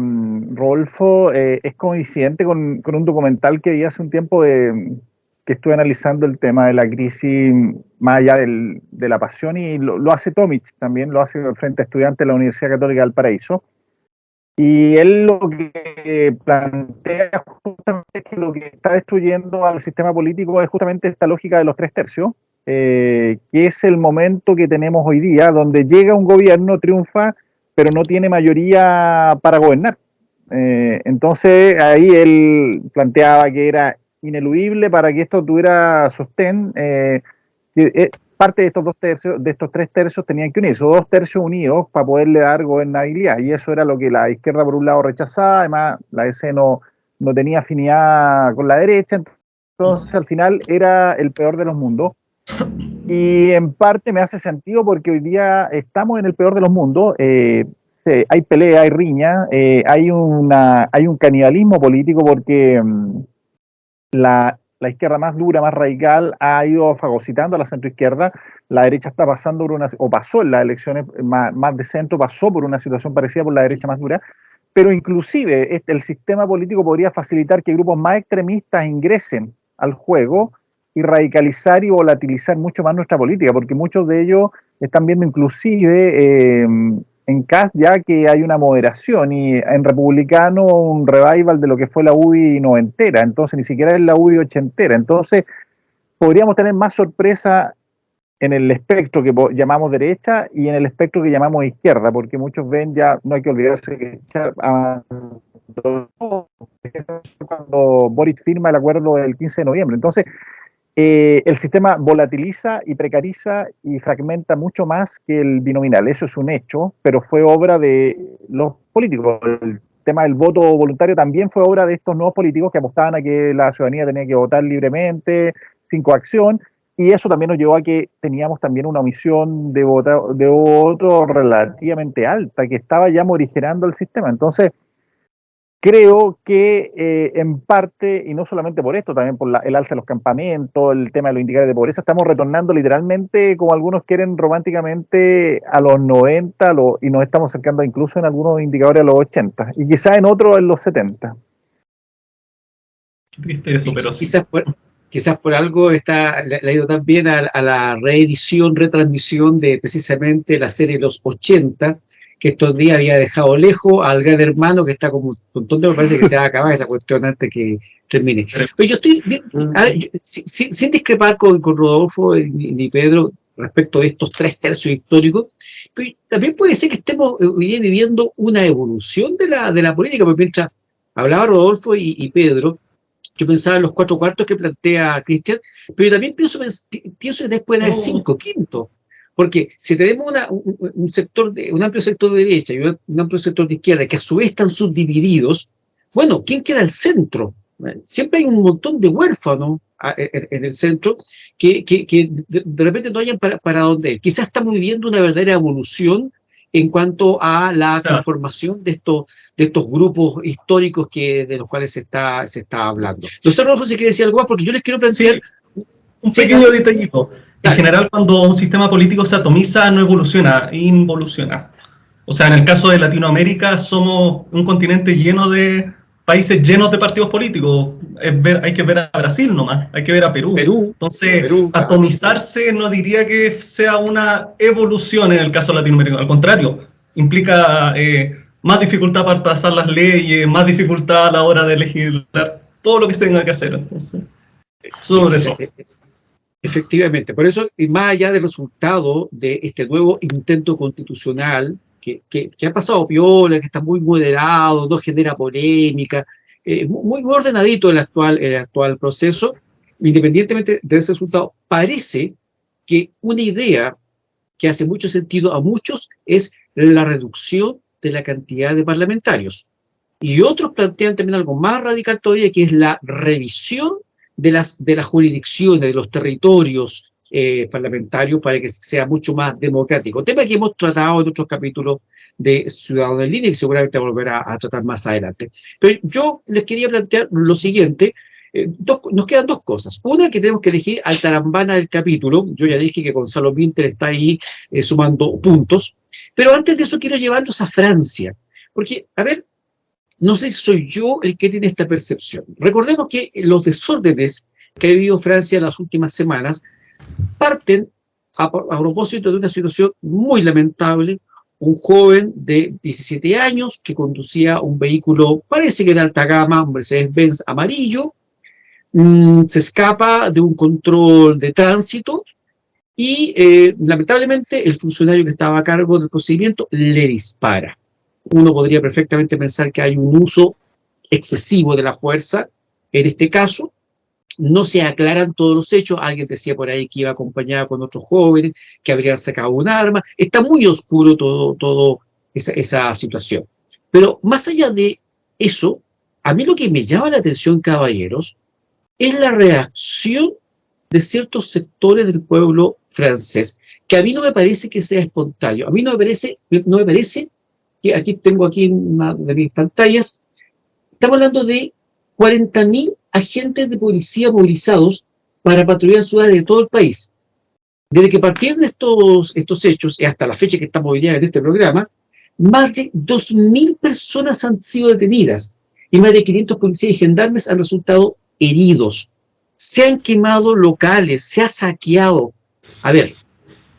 Rodolfo es coincidente con un documental que vi hace un tiempo que estuve analizando el tema de la crisis más allá de la pasión, y lo hace Tomic también, lo hace frente a estudiantes de la Universidad Católica de Valparaíso. Y él lo que plantea justamente es que lo que está destruyendo al sistema político es justamente esta lógica de los 3 tercios, que es el momento que tenemos hoy día, donde llega un gobierno, triunfa, pero no tiene mayoría para gobernar. Entonces ahí él planteaba que era ineludible para que esto tuviera sostén, parte de estos 2 tercios, de estos 3 tercios tenían que unirse, 2 tercios unidos para poderle dar gobernabilidad, y eso era lo que la izquierda por un lado rechazaba. Además la DC no tenía afinidad con la derecha, entonces al final era el peor de los mundos, y en parte me hace sentido porque hoy día estamos en el peor de los mundos. Hay pelea, hay riña, hay un canibalismo político porque la izquierda más dura, más radical, ha ido fagocitando a la centroizquierda. La derecha está pasando pasó en las elecciones más de centro, pasó por una situación parecida por la derecha más dura. pero inclusive el sistema político podría facilitar que grupos más extremistas ingresen al juego y radicalizar y volatilizar mucho más nuestra política, porque muchos de ellos están viendo inclusive en Kast ya que hay una moderación, y en republicano un revival de lo que fue la UDI noventera, entonces ni siquiera es la UDI ochentera. Entonces podríamos tener más sorpresa en el espectro que llamamos derecha y en el espectro que llamamos izquierda, porque muchos ven, ya no hay que olvidarse que cuando Boric firma el acuerdo del 15 de noviembre. Entonces, el sistema volatiliza y precariza y fragmenta mucho más que el binominal. Eso es un hecho, pero fue obra de los políticos. El tema del voto voluntario también fue obra de estos nuevos políticos que apostaban a que la ciudadanía tenía que votar libremente, sin coacción, y eso también nos llevó a que teníamos también una omisión de voto relativamente alta, que estaba ya morigerando el sistema. Entonces, creo que en parte, y no solamente por esto, también por el alza de los campamentos, el tema de los indicadores de pobreza, estamos retornando literalmente, como algunos quieren románticamente, a los 90, y nos estamos acercando incluso en algunos indicadores a los 80, y quizás en otros en los 70. Qué triste eso, pero sí. Quizás por algo le ha ido tan bien a la retransmisión de precisamente la serie Los 80, que estos días había dejado lejos al Gran Hermano, que está como un tonto, me parece que se va a acabar esa cuestión antes que termine. Pero yo estoy bien, sin discrepar con Rodolfo ni Pedro respecto de estos 3/3 históricos, pero también puede ser que estemos hoy día viviendo una evolución de la política, porque mientras hablaba Rodolfo y Pedro, yo pensaba en los 4/4 que plantea Cristian, pero yo también pienso que después de haber 5/5. Porque si tenemos un amplio sector de derecha y un amplio sector de izquierda, que a su vez están subdivididos, bueno, ¿quién queda al centro? Siempre hay un montón de huérfanos en el centro que de repente no hayan para dónde ir. Quizás estamos viviendo una verdadera evolución en cuanto a la conformación de estos grupos históricos de los cuales se está hablando. Entonces, Rodolfo, si quiere decir algo más, porque yo les quiero plantear... Sí, un pequeño detallito. En general, cuando un sistema político se atomiza, no evoluciona, involuciona. O sea, en el caso de Latinoamérica, somos un continente lleno de países llenos de partidos políticos. Hay que ver a Brasil nomás, hay que ver a Perú. Entonces, atomizarse no diría que sea una evolución en el caso latinoamericano. Al contrario, implica más dificultad para pasar las leyes, más dificultad a la hora de legislar, todo lo que se tenga que hacer. Entonces, sobre eso. Efectivamente, por eso, y más allá del resultado de este nuevo intento constitucional, que ha pasado piola, que está muy moderado, no genera polémica, muy ordenadito el actual proceso, independientemente de ese resultado, parece que una idea que hace mucho sentido a muchos es la reducción de la cantidad de parlamentarios. Y otros plantean también algo más radical todavía, que es la revisión de las jurisdicciones, de los territorios parlamentarios, para que sea mucho más democrático. Tema que hemos tratado en otros capítulos de Ciudadanos en Línea y que seguramente volverá a tratar más adelante. Pero yo les quería plantear lo siguiente. Nos quedan dos cosas. Una, que tenemos que elegir al tarambana del capítulo. Yo ya dije que Gonzalo Vinter está ahí sumando puntos. Pero antes de eso quiero llevarlos a Francia. Porque, a ver, no sé si soy yo el que tiene esta percepción. Recordemos que los desórdenes que ha vivido Francia en las últimas semanas parten a propósito de una situación muy lamentable. Un joven de 17 años que conducía un vehículo, parece que de alta gama, un Mercedes-Benz amarillo, se escapa de un control de tránsito y lamentablemente el funcionario que estaba a cargo del procedimiento le dispara. Uno podría perfectamente pensar que hay un uso excesivo de la fuerza en este caso. No se aclaran todos los hechos. Alguien decía por ahí que iba acompañado con otros jóvenes, que habrían sacado un arma. Está muy oscuro todo esa situación. Pero más allá de eso, a mí lo que me llama la atención, caballeros, es la reacción de ciertos sectores del pueblo francés, que a mí no me parece que sea espontáneo. A mí no me parece que aquí tengo en una de mis pantallas, estamos hablando de 40.000 agentes de policía movilizados para patrullar ciudades de todo el país. Desde que partieron estos hechos, y hasta la fecha que estamos hoy día en este programa, más de 2.000 personas han sido detenidas y más de 500 policías y gendarmes han resultado heridos. Se han quemado locales, se ha saqueado. A ver,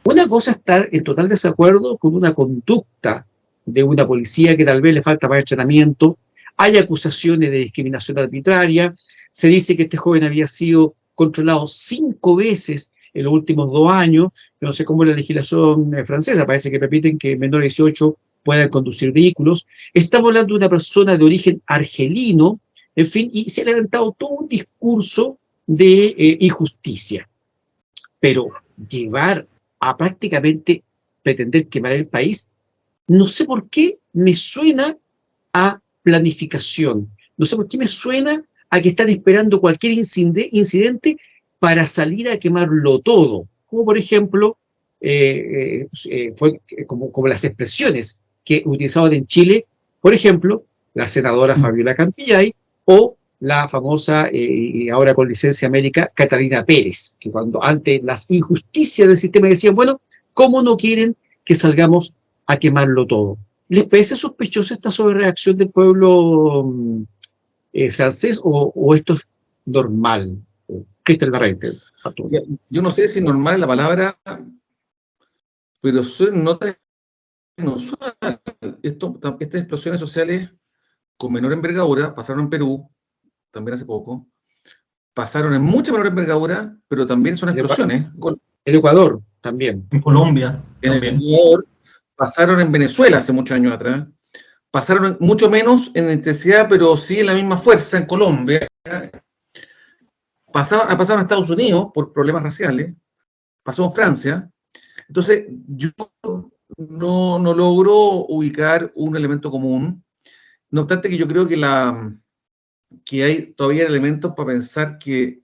una cosa es estar en total desacuerdo con una conducta de una policía que tal vez le falta más entrenamiento, hay acusaciones de discriminación arbitraria, se dice que este joven había sido controlado 5 veces en los últimos 2 años, no sé cómo es la legislación francesa, parece que permiten que menores de 18 puedan conducir vehículos. Estamos hablando de una persona de origen argelino, en fin, y se ha levantado todo un discurso de injusticia. Pero llevar a prácticamente pretender quemar el país, no sé por qué me suena a planificación, no sé por qué me suena a que están esperando cualquier incidente para salir a quemarlo todo, como por ejemplo, fue como las expresiones que utilizaban en Chile, por ejemplo, la senadora Fabiola Campillay o la famosa, y ahora con licencia médica, Catalina Pérez, que cuando ante las injusticias del sistema decían, bueno, ¿cómo no quieren que salgamos a quemarlo todo? ¿Les parece sospechosa esta sobrereacción del pueblo francés o esto es normal? Cristian Larraín, yo no sé si normal es la palabra, pero no tan inusual. Estas explosiones sociales con menor envergadura pasaron en Perú, también hace poco, pasaron en mucha menor envergadura, pero también son explosiones. En Ecuador también. En Colombia en también. Ecuador, pasaron en Venezuela hace muchos años atrás, pasaron mucho menos en intensidad, pero sí en la misma fuerza en Colombia. Pasaron en Estados Unidos por problemas raciales, pasó en Francia. Entonces, yo no logro ubicar un elemento común, no obstante que yo creo que hay todavía elementos para pensar que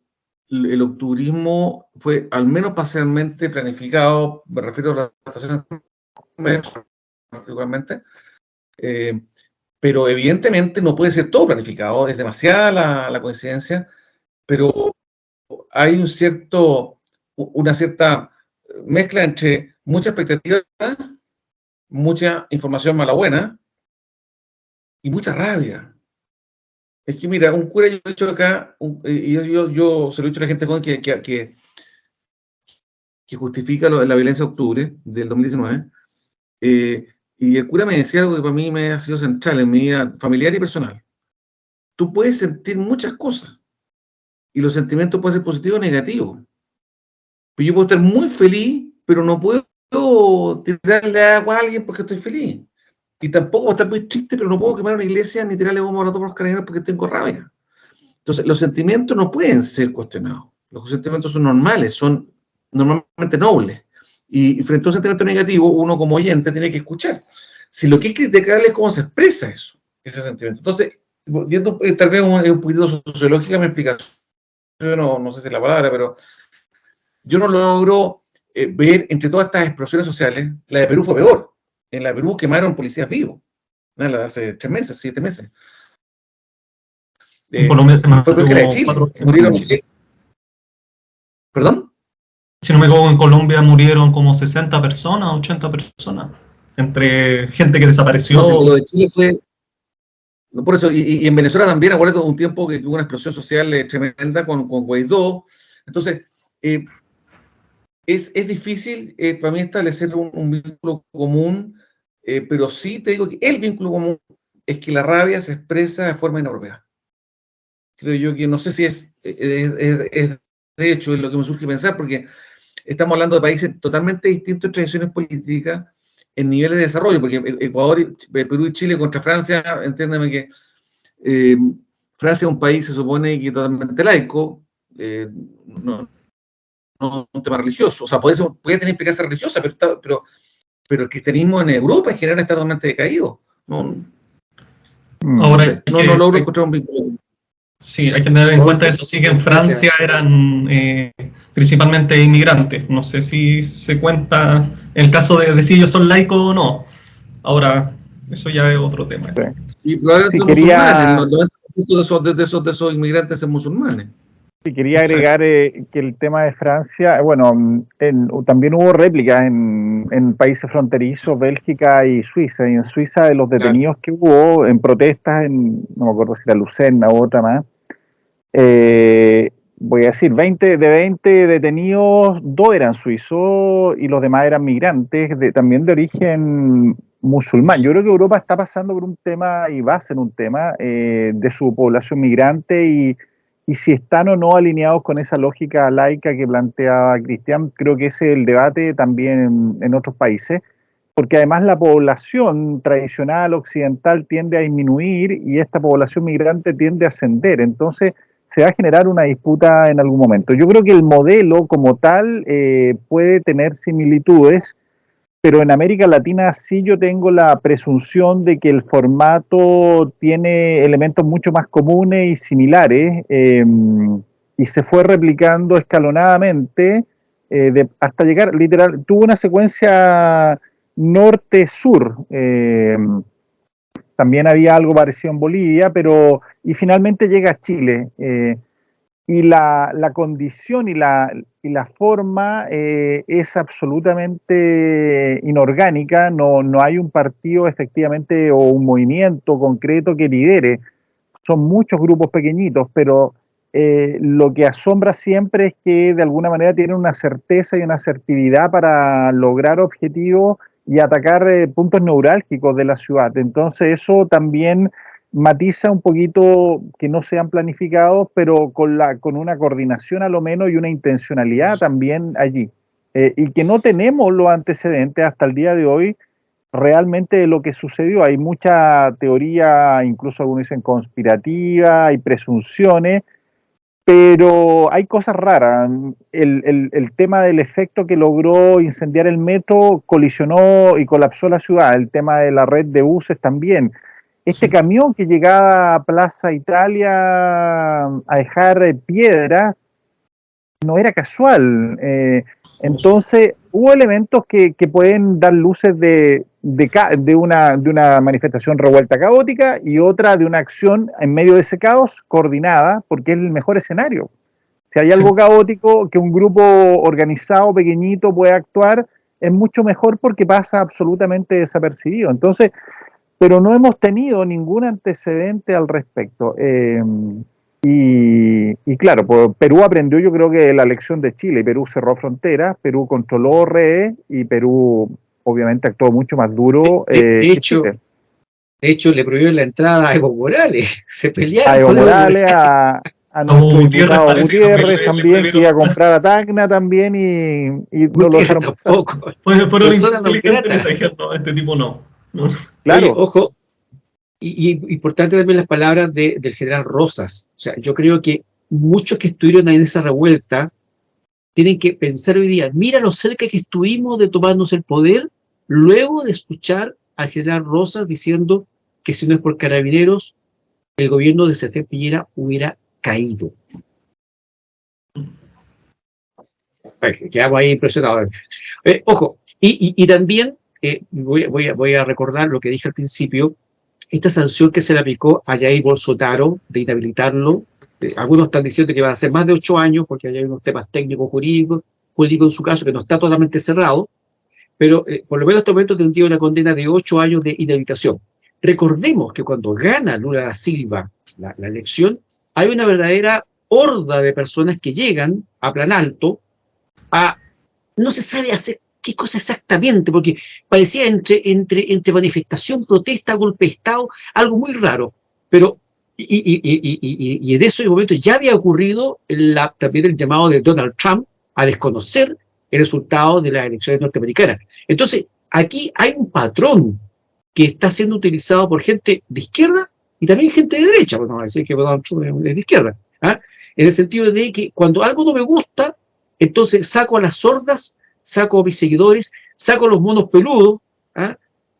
el octubrismo fue al menos parcialmente planificado, me refiero a las estaciones particularmente, pero evidentemente no puede ser todo planificado, es demasiada la coincidencia, pero hay una cierta mezcla entre mucha expectativa, mucha información mala buena y mucha rabia. Es que mira, un cura, yo he dicho acá, y yo se lo he dicho a la gente joven que justifica la violencia de octubre del 2019, y el cura me decía algo que para mí me ha sido central en mi vida familiar y personal. Tú puedes sentir muchas cosas, y los sentimientos pueden ser positivos o negativos. Pero yo puedo estar muy feliz, pero no puedo tirarle agua a alguien porque estoy feliz. Y tampoco puedo estar muy triste, pero no puedo quemar una iglesia ni tirarle bomba a los carabineros porque tengo rabia. Entonces, los sentimientos no pueden ser cuestionados. Los sentimientos son normales, son normalmente nobles. Y frente a un sentimiento negativo, uno como oyente tiene que escuchar. Si lo que es criticarle es cómo se expresa ese sentimiento. Entonces, viendo tal vez un poquito sociológica mi explicación, no sé si es la palabra, pero yo no logro ver entre todas estas explosiones sociales, la de Perú fue peor. En la de Perú quemaron policías vivos, ¿no? La de hace 3 meses, 7 meses. En Colombia se fue peor que la de Chile. Murieron, ¿Perdón? Si no me equivoco, en Colombia murieron como 60 personas, 80 personas, entre gente que desapareció. No, lo de Chile fue... Por eso, y en Venezuela también, acuérdate, un tiempo que hubo una explosión social tremenda con Guaidó. Entonces, es difícil para mí establecer un vínculo común, pero sí te digo que el vínculo común es que la rabia se expresa de forma inapropiada. Creo yo que no sé si es de hecho, es lo que me surge pensar, porque estamos hablando de países totalmente distintos en tradiciones políticas, en niveles de desarrollo, porque Ecuador, Perú y Chile contra Francia, entiéndeme que Francia es un país, se supone, que totalmente laico, no un tema religioso, o sea, puede tener implicancia religiosa, pero el cristianismo en Europa en general está totalmente decaído. Ahora, no logro encontrar un vínculo. Sí, hay que tener en cuenta eso, sí que en Francia eran principalmente inmigrantes, no sé si se cuenta en el caso de si ellos son laicos o no. Ahora, eso ya es otro tema. Y probablemente son musulmanes, el 90% de esos inmigrantes son musulmanes. Sí, quería agregar que el tema de Francia, bueno, también hubo réplicas en países fronterizos, Bélgica y Suiza. Y en Suiza, de los detenidos que hubo en protestas, no me acuerdo si era Lucerna u otra más, voy a decir, 20 de 20 detenidos, 2 eran suizos y los demás eran migrantes, también de origen musulmán. Yo creo que Europa está pasando por un tema, y va a ser un tema, de su población migrante y si están o no alineados con esa lógica laica que planteaba Cristian. Creo que ese es el debate también en otros países, porque además la población tradicional occidental tiende a disminuir y esta población migrante tiende a ascender. Entonces se va a generar una disputa en algún momento. Yo creo que el modelo como tal puede tener similitudes, pero en América Latina sí yo tengo la presunción de que el formato tiene elementos mucho más comunes y similares, y se fue replicando escalonadamente hasta llegar, literal, tuvo una secuencia norte-sur. También había algo parecido en Bolivia, y finalmente llega a Chile. Y la condición y la forma es absolutamente inorgánica. No hay un partido efectivamente o un movimiento concreto que lidere. Son muchos grupos pequeñitos, pero lo que asombra siempre es que de alguna manera tienen una certeza y una asertividad para lograr objetivos y atacar puntos neurálgicos de la ciudad. Entonces eso también matiza un poquito que no sean planificados, pero con una coordinación a lo menos y una intencionalidad también allí. Y que no tenemos los antecedentes hasta el día de hoy realmente de lo que sucedió. Hay mucha teoría, incluso algunos dicen conspirativa, hay presunciones, pero hay cosas raras. El tema del efecto que logró incendiar el metro colisionó y colapsó la ciudad. El tema de la red de buses también. Este camión que llegaba a Plaza Italia a dejar piedras no era casual. Entonces, hubo elementos que pueden dar luces de una manifestación revuelta caótica y otra de una acción en medio de ese caos coordinada, porque es el mejor escenario. Si hay algo caótico, que un grupo organizado, pequeñito, puede actuar, es mucho mejor porque pasa absolutamente desapercibido. Entonces, pero no hemos tenido ningún antecedente al respecto. Y claro, pues Perú aprendió, yo creo, que la lección de Chile. Perú cerró fronteras, Perú controló redes y Perú obviamente actuó mucho más duro. De hecho, le prohibieron la entrada a Evo Morales. Se pelearon a Evo con Morales, a nuestro diputado Gutiérrez también, que iba a comprar a Tacna también y no lo dejaron pasar. Tampoco. Fueron inteligentes diciendo, este tipo no. Claro. Oye, ojo, y importante también las palabras del general Rosas. O sea, yo creo que muchos que estuvieron en esa revuelta tienen que pensar hoy día, mira lo cerca que estuvimos de tomarnos el poder, luego de escuchar al general Rosas diciendo que si no es por Carabineros, el gobierno de Sebastián Piñera hubiera caído. Quedamos ahí impresionados. Ojo, y también voy a recordar lo que dije al principio, esta sanción que se le aplicó a Jair Bolsonaro de inhabilitarlo. Algunos están diciendo que van a ser más de 8 años, porque hay unos temas técnicos jurídicos en su caso, que no está totalmente cerrado, pero por lo menos hasta el momento tendría una condena de 8 años de inhabilitación. Recordemos que cuando gana Lula da Silva la elección, hay una verdadera horda de personas que llegan a Plan Alto no se sabe hacer qué cosa exactamente, porque parecía entre manifestación, protesta, golpe de Estado, algo muy raro, pero y en ese momento ya había ocurrido también el llamado de Donald Trump a desconocer el resultado de las elecciones norteamericanas. Entonces, aquí hay un patrón que está siendo utilizado por gente de izquierda y también gente de derecha, bueno, vamos a decir que Donald Trump es de izquierda, en el sentido de que cuando algo no me gusta, entonces saco a las sordas, saco a mis seguidores, saco a los monos peludos,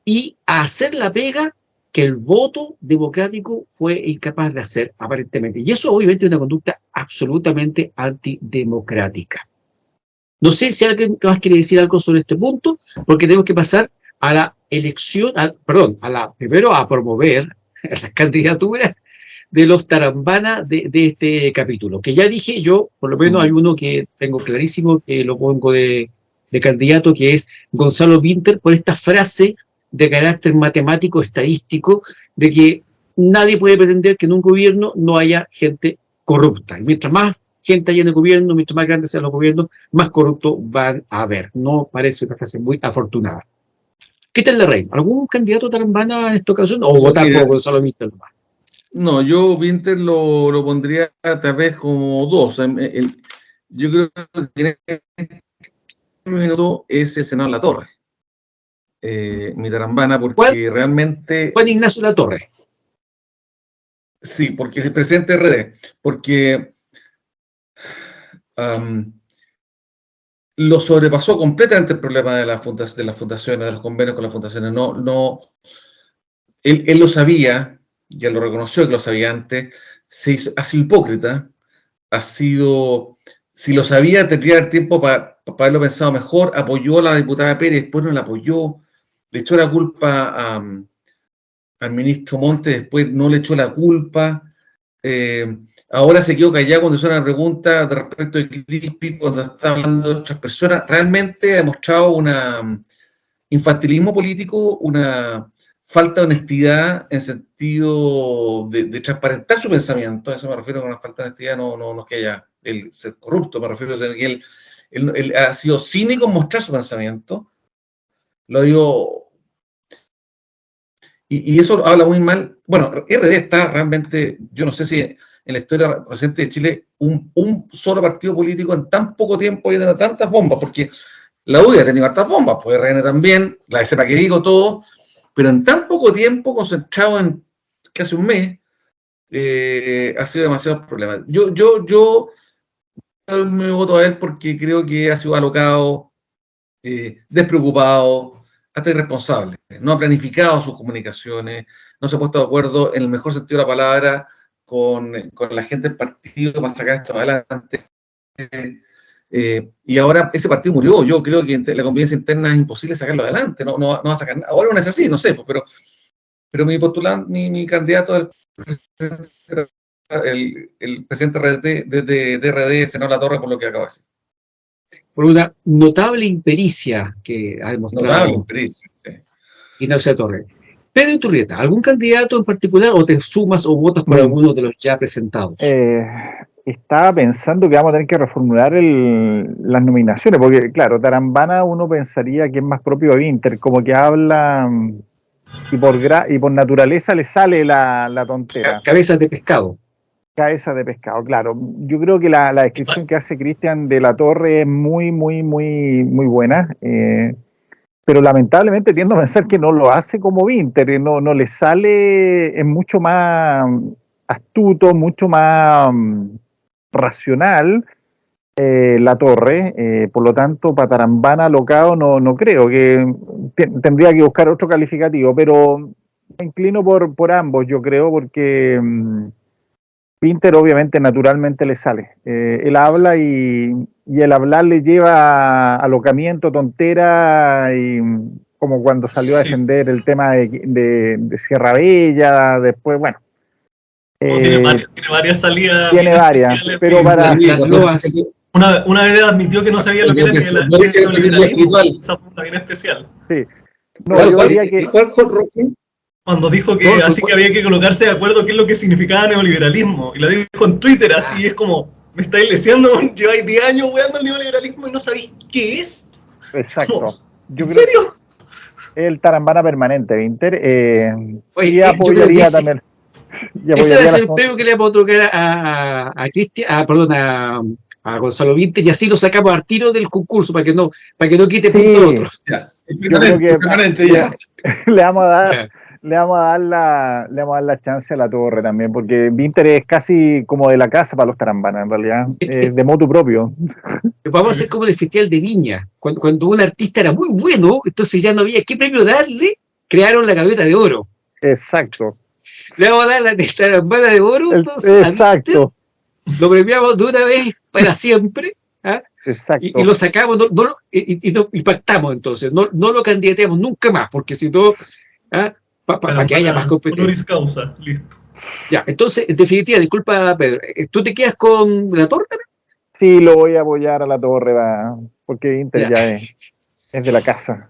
y a hacer la pega que el voto democrático fue incapaz de hacer, aparentemente. Y eso obviamente es una conducta absolutamente antidemocrática. No sé si alguien más quiere decir algo sobre este punto, porque tenemos que pasar a la elección, primero a promover las candidaturas de los tarambanas de este capítulo. Que ya dije yo, por lo menos hay uno que tengo clarísimo, que lo pongo de candidato, que es Gonzalo Vinter, por esta frase de carácter matemático, estadístico, de que nadie puede pretender que en un gobierno no haya gente corrupta. Y mientras más gente haya en el gobierno, mientras más grandes sean los gobiernos, más corruptos van a haber. No parece una frase muy afortunada. ¿Qué tal, Larraín? ¿Algún candidato tarambana en esta ocasión? ¿O votar por Gonzalo Vinter nomás? No, yo Vinter lo pondría tal vez como dos. Yo creo que en este minuto es el senador Latorre. Mi tarambana, porque ¿Cuál? realmente... Juan Ignacio Latorre. Sí, porque es el presidente RD. Porque lo sobrepasó completamente el problema de las fundaciones, de los convenios con las fundaciones. Él lo sabía, ya lo reconoció que lo sabía antes, ha sido hipócrita, si lo sabía tendría el tiempo para haberlo pensado mejor, apoyó a la diputada Pérez, después no la apoyó, le echó la culpa al ministro Montes, después no le echó la culpa, ahora se quedó callado cuando hizo una pregunta de respecto de Crispi, cuando está hablando de otras personas. Realmente ha demostrado un infantilismo político, una falta de honestidad en sentido de transparentar su pensamiento. A eso me refiero con una falta de honestidad, no es que haya el ser corrupto, me refiero a que él ha sido cínico en mostrar su pensamiento. Lo digo... Y eso habla muy mal. Bueno, RD está realmente, yo no sé si en la historia reciente de Chile un solo partido político en tan poco tiempo haya tenido tantas bombas, porque la UDI ha tenido hartas bombas, pues RN también, la de Sepa que digo, todo, pero en tan poco tiempo, concentrado en casi un mes, ha sido demasiados problemas. Yo me voto a él porque creo que ha sido alocado, despreocupado, hasta irresponsable. No ha planificado sus comunicaciones, no se ha puesto de acuerdo en el mejor sentido de la palabra con la gente del partido para sacar esto adelante. Y ahora ese partido murió. Yo creo que la convivencia interna es imposible sacarlo adelante. No va a sacar nada. Ahora no es así, no sé, pero mi candidato el presidente de RD, senador Latorre, por lo que acabo de decir. Por una notable impericia que ha demostrado Ignacio Latorre. Pedro Iturrieta, ¿algún candidato en particular o te sumas o votas por alguno de los ya presentados? Estaba pensando que vamos a tener que reformular las nominaciones, porque claro, Tarambana uno pensaría que es más propio de Vinter, como que habla y por naturaleza le sale la tontera. Cabezas de pescado. Cabeza de pescado, claro. Yo creo que la descripción que hace Cristian de Latorre es muy buena, pero lamentablemente tiendo a pensar que no lo hace como Vinter, no le sale, es mucho más astuto, mucho más racional Latorre, por lo tanto, para Tarambana alocado no creo, que tendría que buscar otro calificativo, pero me inclino por ambos, yo creo, porque... Vinter obviamente naturalmente le sale. Él habla y el hablar le lleva alocamiento, tontera, y como cuando salió a defender el tema de Sierra Bella, después, bueno. Tiene varias salidas. Tiene varias, pero para... Una vez admitió que no sabía lo que era el neoliberalismo, esa fue bien especial. Sí. No, yo diría que... Cuando dijo que que había que colocarse de acuerdo qué es lo que significaba neoliberalismo. Y lo dijo en Twitter, así es como, me estáis leseando, lleváis 10 años weando el neoliberalismo y no sabéis qué es. Exacto. ¿En serio? El tarambana permanente, Vinter. Oye, apoyaría también. Ese va a ser el premio que le vamos a otorgar a Cristian, a Gonzalo Vinter, y así lo sacamos al tiro del concurso para que no quite punto otro. Yo creo que le vamos a dar la chance a Latorre también, porque Vinter es casi como de la casa para los tarambanas, en realidad, de motu propio. Vamos a hacer como el Festival de Viña, cuando un artista era muy bueno, entonces ya no había qué premio darle, crearon la gaviota de oro. Exacto. Le vamos a dar la tarambana de oro, entonces, exacto. Lo premiamos de una vez para siempre. Exacto. Y lo sacamos y pactamos entonces, no lo candidateamos nunca más, porque si no, para que haya más competencia. Causa, listo. Ya, entonces, en definitiva, disculpa, Pedro, ¿tú te quedas con la Torre también? Sí, lo voy a apoyar a la Torre, porque Inter Ya. ya es de la casa.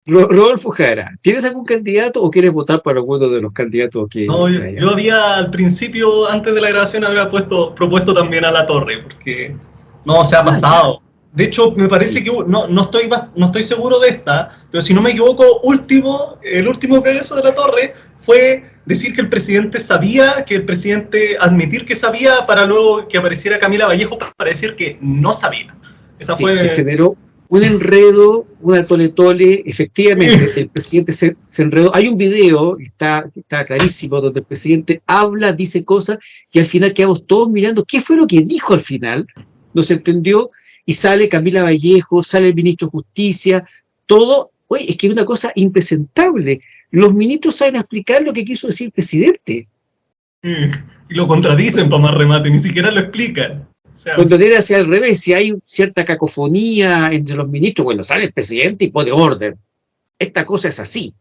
Rodolfo Jara, ¿tienes algún candidato o quieres votar por alguno de los candidatos que No, hay? yo había al principio, antes de la grabación, habría propuesto también a la Torre, porque no se ha pasado. De hecho, me parece que no estoy seguro de esta, pero si no me equivoco, el último caso de la Torre fue decir que el presidente sabía, admitir que sabía, para luego que apareciera Camila Vallejo para decir que no sabía. Esa Sí, fue... se generó un enredo, una tole-tole, efectivamente, el presidente se enredó. Hay un video, está clarísimo, donde el presidente habla, dice cosas, y al final quedamos todos mirando qué fue lo que dijo al final, no se entendió, y sale Camila Vallejo, sale el ministro de Justicia, todo, oye, es que es una cosa impresentable. Los ministros saben explicar lo que quiso decir el presidente. Y lo contradicen para más remate, ni siquiera lo explican. O sea, cuando debe ser al revés, si hay cierta cacofonía entre los ministros, bueno, sale el presidente y pone orden. Esta cosa es así.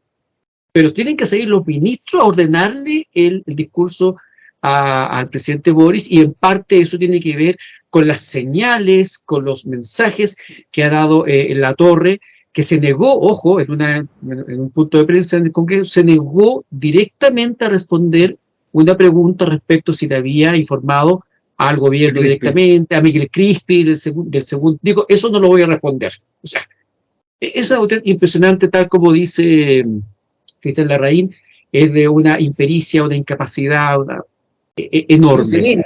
Pero tienen que salir los ministros a ordenarle el discurso al presidente Boris, y en parte eso tiene que ver con las señales, con los mensajes que ha dado en la Torre, que se negó, ojo, en un punto de prensa en el Congreso, se negó directamente a responder una pregunta respecto si le había informado al gobierno directamente, a Miguel Crispi del segundo. Digo, eso no lo voy a responder. O sea, es algo impresionante, tal como dice Cristian Larraín, es de una impericia, una incapacidad enorme.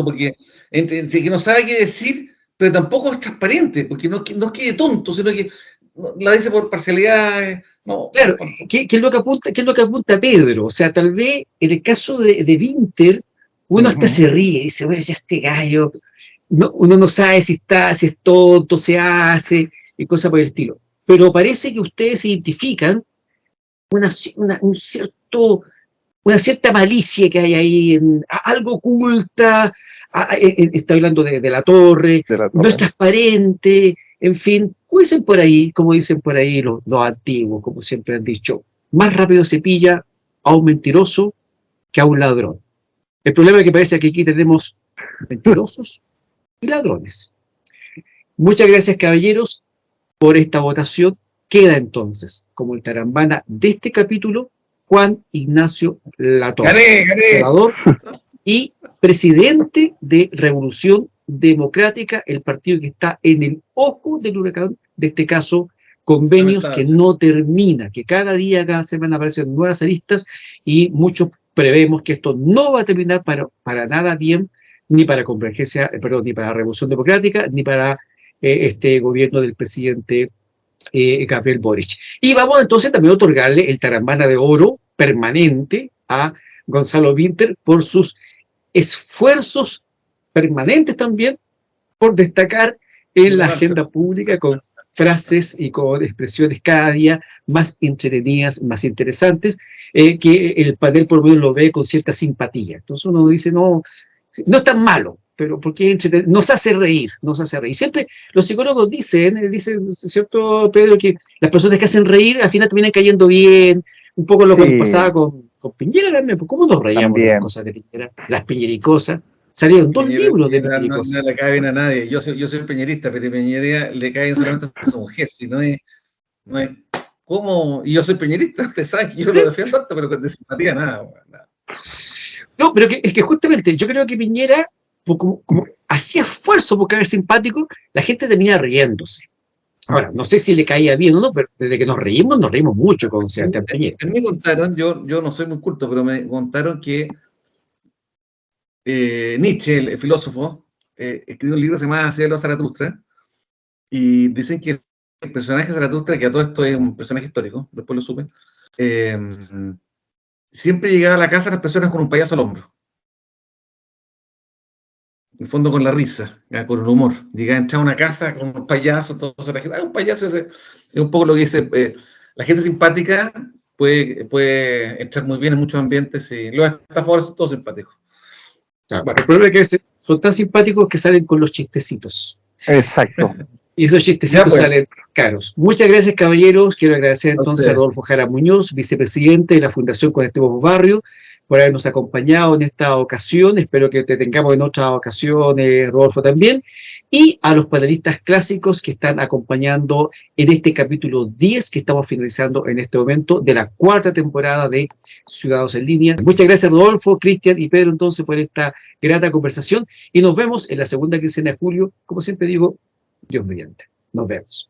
Porque entre que no sabe qué decir, pero tampoco es transparente, porque no quede tonto, sino que la dice por parcialidad. No, claro, ¿qué es lo que apunta Pedro? O sea, tal vez en el caso de Winter, uno hasta se ríe y dice, bueno, este gallo, uno no sabe si es tonto, se hace, y cosas por el estilo. Pero parece que ustedes identifican una cierta malicia que hay ahí, algo oculta, estoy hablando de la Torre, no es transparente, en fin, dicen por ahí, como dicen por ahí los antiguos, como siempre han dicho, más rápido se pilla a un mentiroso que a un ladrón. El problema es que parece que aquí tenemos mentirosos y ladrones. Muchas gracias, caballeros, por esta votación. Queda entonces, como el tarambana de este capítulo, Juan Ignacio Latorre, senador y presidente de Revolución Democrática, el partido que está en el ojo del huracán, de este caso, convenios que no termina, que cada día, cada semana aparecen nuevas aristas, y muchos prevemos que esto no va a terminar para nada bien, ni para Convergencia, ni para Revolución Democrática, ni para este gobierno del presidente Gabriel Boric. Y vamos entonces también a otorgarle el tarambana de oro permanente a Gonzalo Winter por sus esfuerzos permanentes también por destacar en la agenda pública con frases y con expresiones cada día más entretenidas, más interesantes, que el panel por lo menos lo ve con cierta simpatía. Entonces uno dice, no es tan malo, pero porque nos hace reír. Siempre los psicólogos dicen, ¿cierto, Pedro? Que las personas que hacen reír al final terminan cayendo bien, un poco lo que pasaba con Piñera también. ¿Cómo nos reíamos de las cosas de Piñera? Las piñericosas. Salieron dos libros de piñericosas. No le cae bien a nadie. Yo soy peñerista, pero Piñera le cae solamente a su mujer, si no es ¿cómo? Y yo soy peñerista, usted sabe que yo lo defiendo harto, pero con simpatía nada. No, pero es que justamente yo creo que Piñera, como hacía esfuerzo por caer simpático, la gente termina riéndose. Ahora, no sé si le caía bien o no, pero desde que nos reímos mucho con Sebastián Piñera. Me contaron, yo no soy muy culto, pero me contaron que Nietzsche, el filósofo, escribió un libro que se llama Hacia los Zaratustra, y dicen que el personaje de Zaratustra, que a todo esto es un personaje histórico, después lo supe, siempre llegaba a la casa de las personas con un payaso al hombro. En el fondo con la risa, con el humor. Llegaba a entrar a una casa con un payaso, todo la gente, un payaso es un poco lo que dice, la gente simpática puede entrar muy bien en muchos ambientes, y los estafadores son todos simpáticos. Claro, bueno, el problema es que son tan simpáticos que salen con los chistecitos. Exacto. Y esos chistecitos salen caros. Muchas gracias, caballeros. Quiero agradecer entonces a Rodolfo Jara Muñoz, vicepresidente de la Fundación Conectemos Barrio, por habernos acompañado en esta ocasión. Espero que te tengamos en otras ocasiones, Rodolfo, también. Y a los panelistas clásicos que están acompañando en este capítulo 10 que estamos finalizando en este momento de la 4ª temporada de Ciudadanos en Línea. Muchas gracias, Rodolfo, Cristian y Pedro, entonces, por esta grata conversación. Y nos vemos en la segunda quincena de julio. Como siempre digo, Dios mediante. Nos vemos.